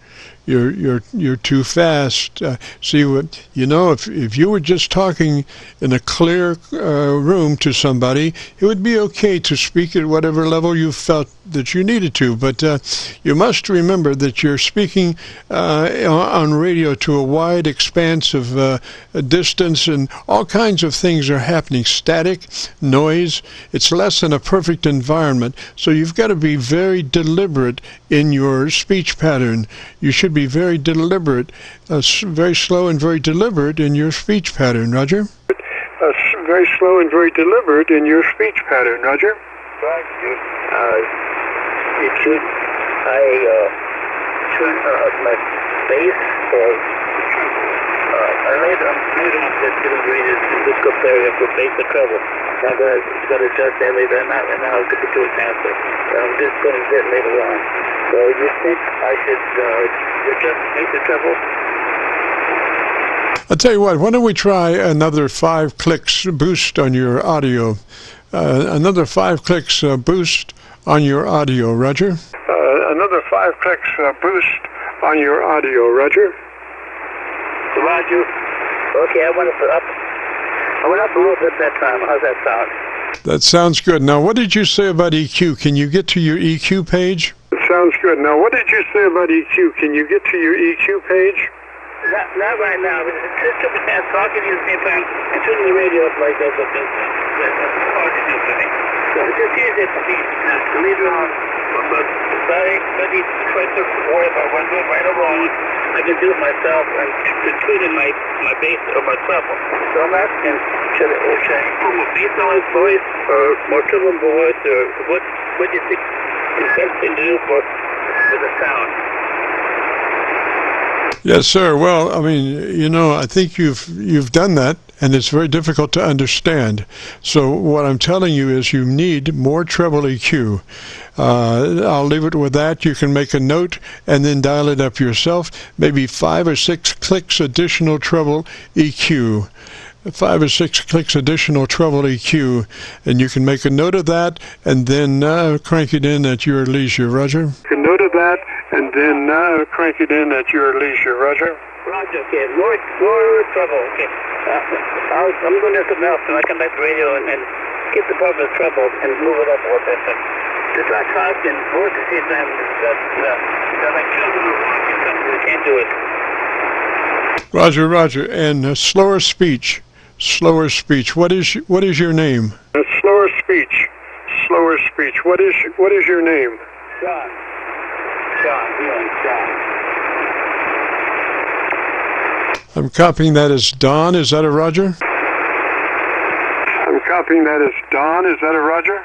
You're too fast. See what you know. If you were just talking in a clear room to somebody, it would be okay to speak at whatever level you felt that you needed to. But you must remember that you're speaking on radio to a wide expanse of distance, and all kinds of things are happening. Static, noise. It's less than a perfect environment. So you've got to be very deliberate in your speech pattern. You should be very deliberate, very slow and very deliberate in your speech pattern, Roger. Very slow and very deliberate in your speech pattern, Roger. It should. I turn up my bass or I later on that didn't read it in this scope area for bass or treble. I'm going to adjust that later. Not right now. I'll get to an answer. I'm just going to do it later on. So you think I should adjust bass or treble? I'll tell you what, why don't we try another 5 clicks boost on your audio? Another 5 clicks boost on your audio, Roger? Another 5 clicks boost on your audio, Roger? Roger. Okay, I went up a little bit that time. How's that sound? That sounds good. Now, what did you say about EQ? Can you get to your EQ page? It sounds good. Now, what did you say about EQ? Can you get to your EQ page? Not right now. It's too fast talking at the same time and turning the radio up like that. That's hard to do for me. So just use it to be later on. But sorry, but you try to worry about what I'm doing right or wrong. I can do it myself and tuning my bass or my treble. So I'm asking, should I put more bass on his voice or more treble on the voice, or what do you think is the best thing to do for the sound? Yes, sir. Well, I mean, you know, I think you've done that, and it's very difficult to understand. So what I'm telling you is you need more treble EQ. I'll leave it with that. You can make a note and then dial it up yourself. Maybe 5 or 6 clicks additional treble EQ. 5 or 6 clicks additional treble EQ, and you can make a note of that and then crank it in at your leisure, Roger. Make a note of that and then crank it in at your leisure, Roger. Roger, okay. More treble, okay. I'm going to do something else, and I come back to radio and get the part of the treble and move it up a little bit. Just like asking both to see if that my children will want to get something, they can't do it. Roger, Roger. And slower speech. Slower speech. What is your name? Slower speech. Slower speech. What is your name? John. John. I'm copying that as Don. Is that a Roger? I'm copying that as Don. Is that a Roger?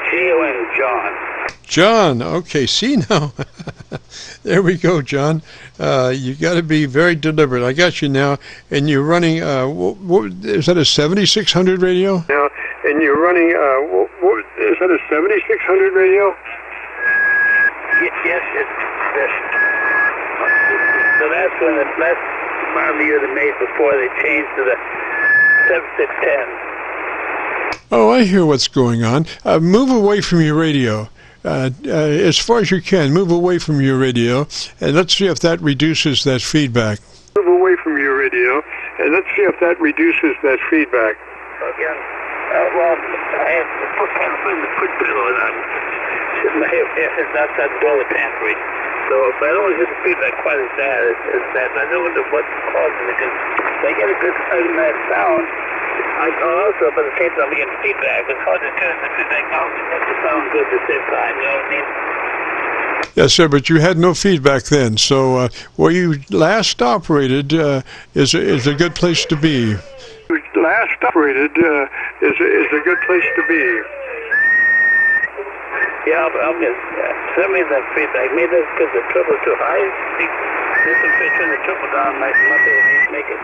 G-O-N, John. John. Okay, see now. There we go, John. You got to be very deliberate. I got you now. And you're running, is that a 7600 radio? Now, and you're running, is that a 7600 radio? Yes, the last one, the last model year they made before they changed to the 7610. Oh, I hear what's going on. Move away from your radio. As far as you can, move away from your radio, and let's see if that reduces that feedback. Move away from your radio, and let's see if that reduces that feedback. Okay. Well, I have to put the foot pillow on. My hair is outside the door of the pantry. So if I don't get the feedback quite as bad as that, I don't know what's causing it, because they get a good automatic sound. I also, but at the same time, we get feedback. It's hard to turn the feedback out and make it sound good at the same time, you know what I mean? Yes, sir, but you had no feedback then. So where you last operated is a good place to be. Last operated is a good place to be. Yeah, I'll get send me that feedback. Maybe that's because the trouble's too high. There's some turn the trouble down, might make it.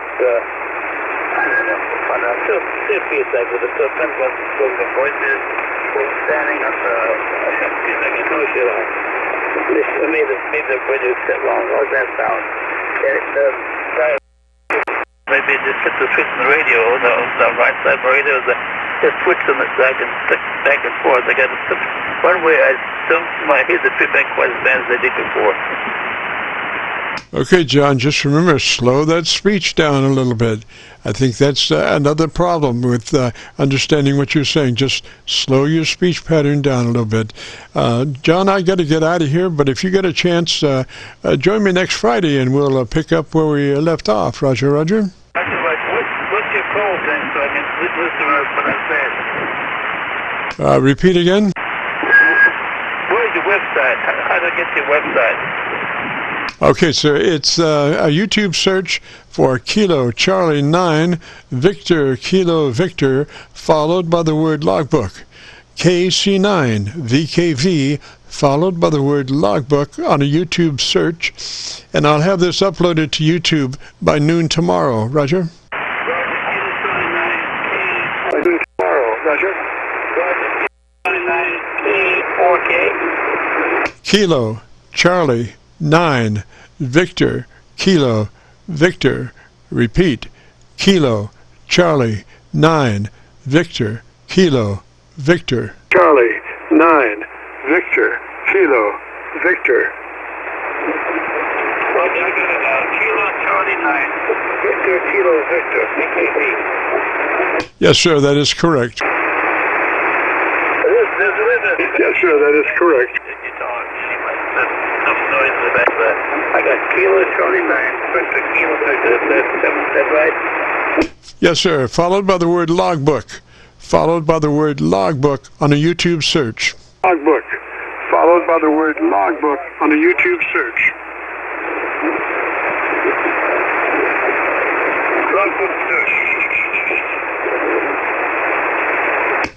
I don't know. Find out. Still feedback with it. Still depends what the voice is. Standing up. I can know shit on. Maybe the bridge is set wrong. How's that sound? Maybe just hit the switch on the radio, the right side of the radio, just switch on the side and stick back and forth. I got to one way I don't hear the feedback quite as bad as I did before. Okay, John, just remember, slow that speech down a little bit. I think that's another problem with understanding what you're saying. Just slow your speech pattern down a little bit. John, I got to get out of here, but if you get a chance, join me next Friday and we'll pick up where we left off. Roger, Roger. What's your call then so I can listen to what I said? Repeat again. Where's your website? How do I get to your website? Okay, so it's a YouTube search for Kilo Charlie 9 Victor Kilo Victor, followed by the word logbook. KC9VKV, followed by the word logbook on a YouTube search. And I'll have this uploaded to YouTube by noon tomorrow. Roger? By noon tomorrow. Roger? Kilo Charlie 9 Victor Kilo Victor. Repeat. Kilo Charlie 9 Victor Kilo Victor. Charlie 9 Victor Kilo Victor. Kilo Charlie 9 Victor Kilo Victor VKV. Yes, sir, that is correct. Yes, sir, that is correct. I got Kilo Charlie 9 Victor Kilo Victor. That's right? Yes, sir. Followed by the word logbook. Followed by the word logbook on a YouTube search. Logbook. Followed by the word logbook on a YouTube search. Logbook search.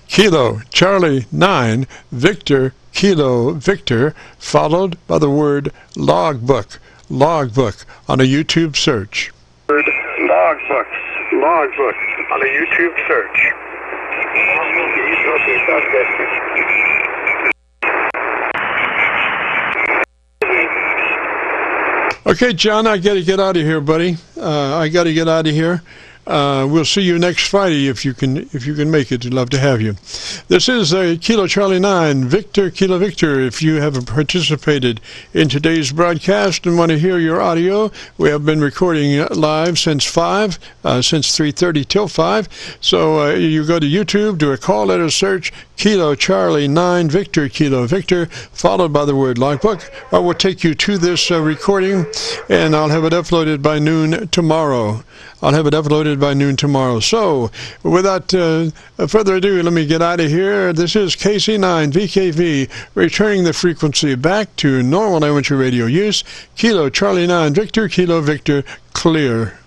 Kilo Charlie 9 Victor Kilo Victor, followed by the word logbook. Logbook on a YouTube search. Logbook. Logbook on a YouTube search. Okay, John, I got to get out of here, buddy. I got to get out of here. We'll see you next Friday if you can make it. We'd love to have you. This is Kilo Charlie 9 Victor Kilo Victor. If you have participated in today's broadcast and want to hear your audio, we have been recording live since 3:30 till 5. So you go to YouTube, do a call letter search, Kilo Charlie 9 Victor Kilo Victor, followed by the word logbook. I will take you to this recording, and I'll have it uploaded by noon tomorrow. So, without further ado, let me get out of here. This is KC9VKV, returning the frequency back to normal amateur radio use. Kilo Charlie 9 Victor Kilo Victor, clear.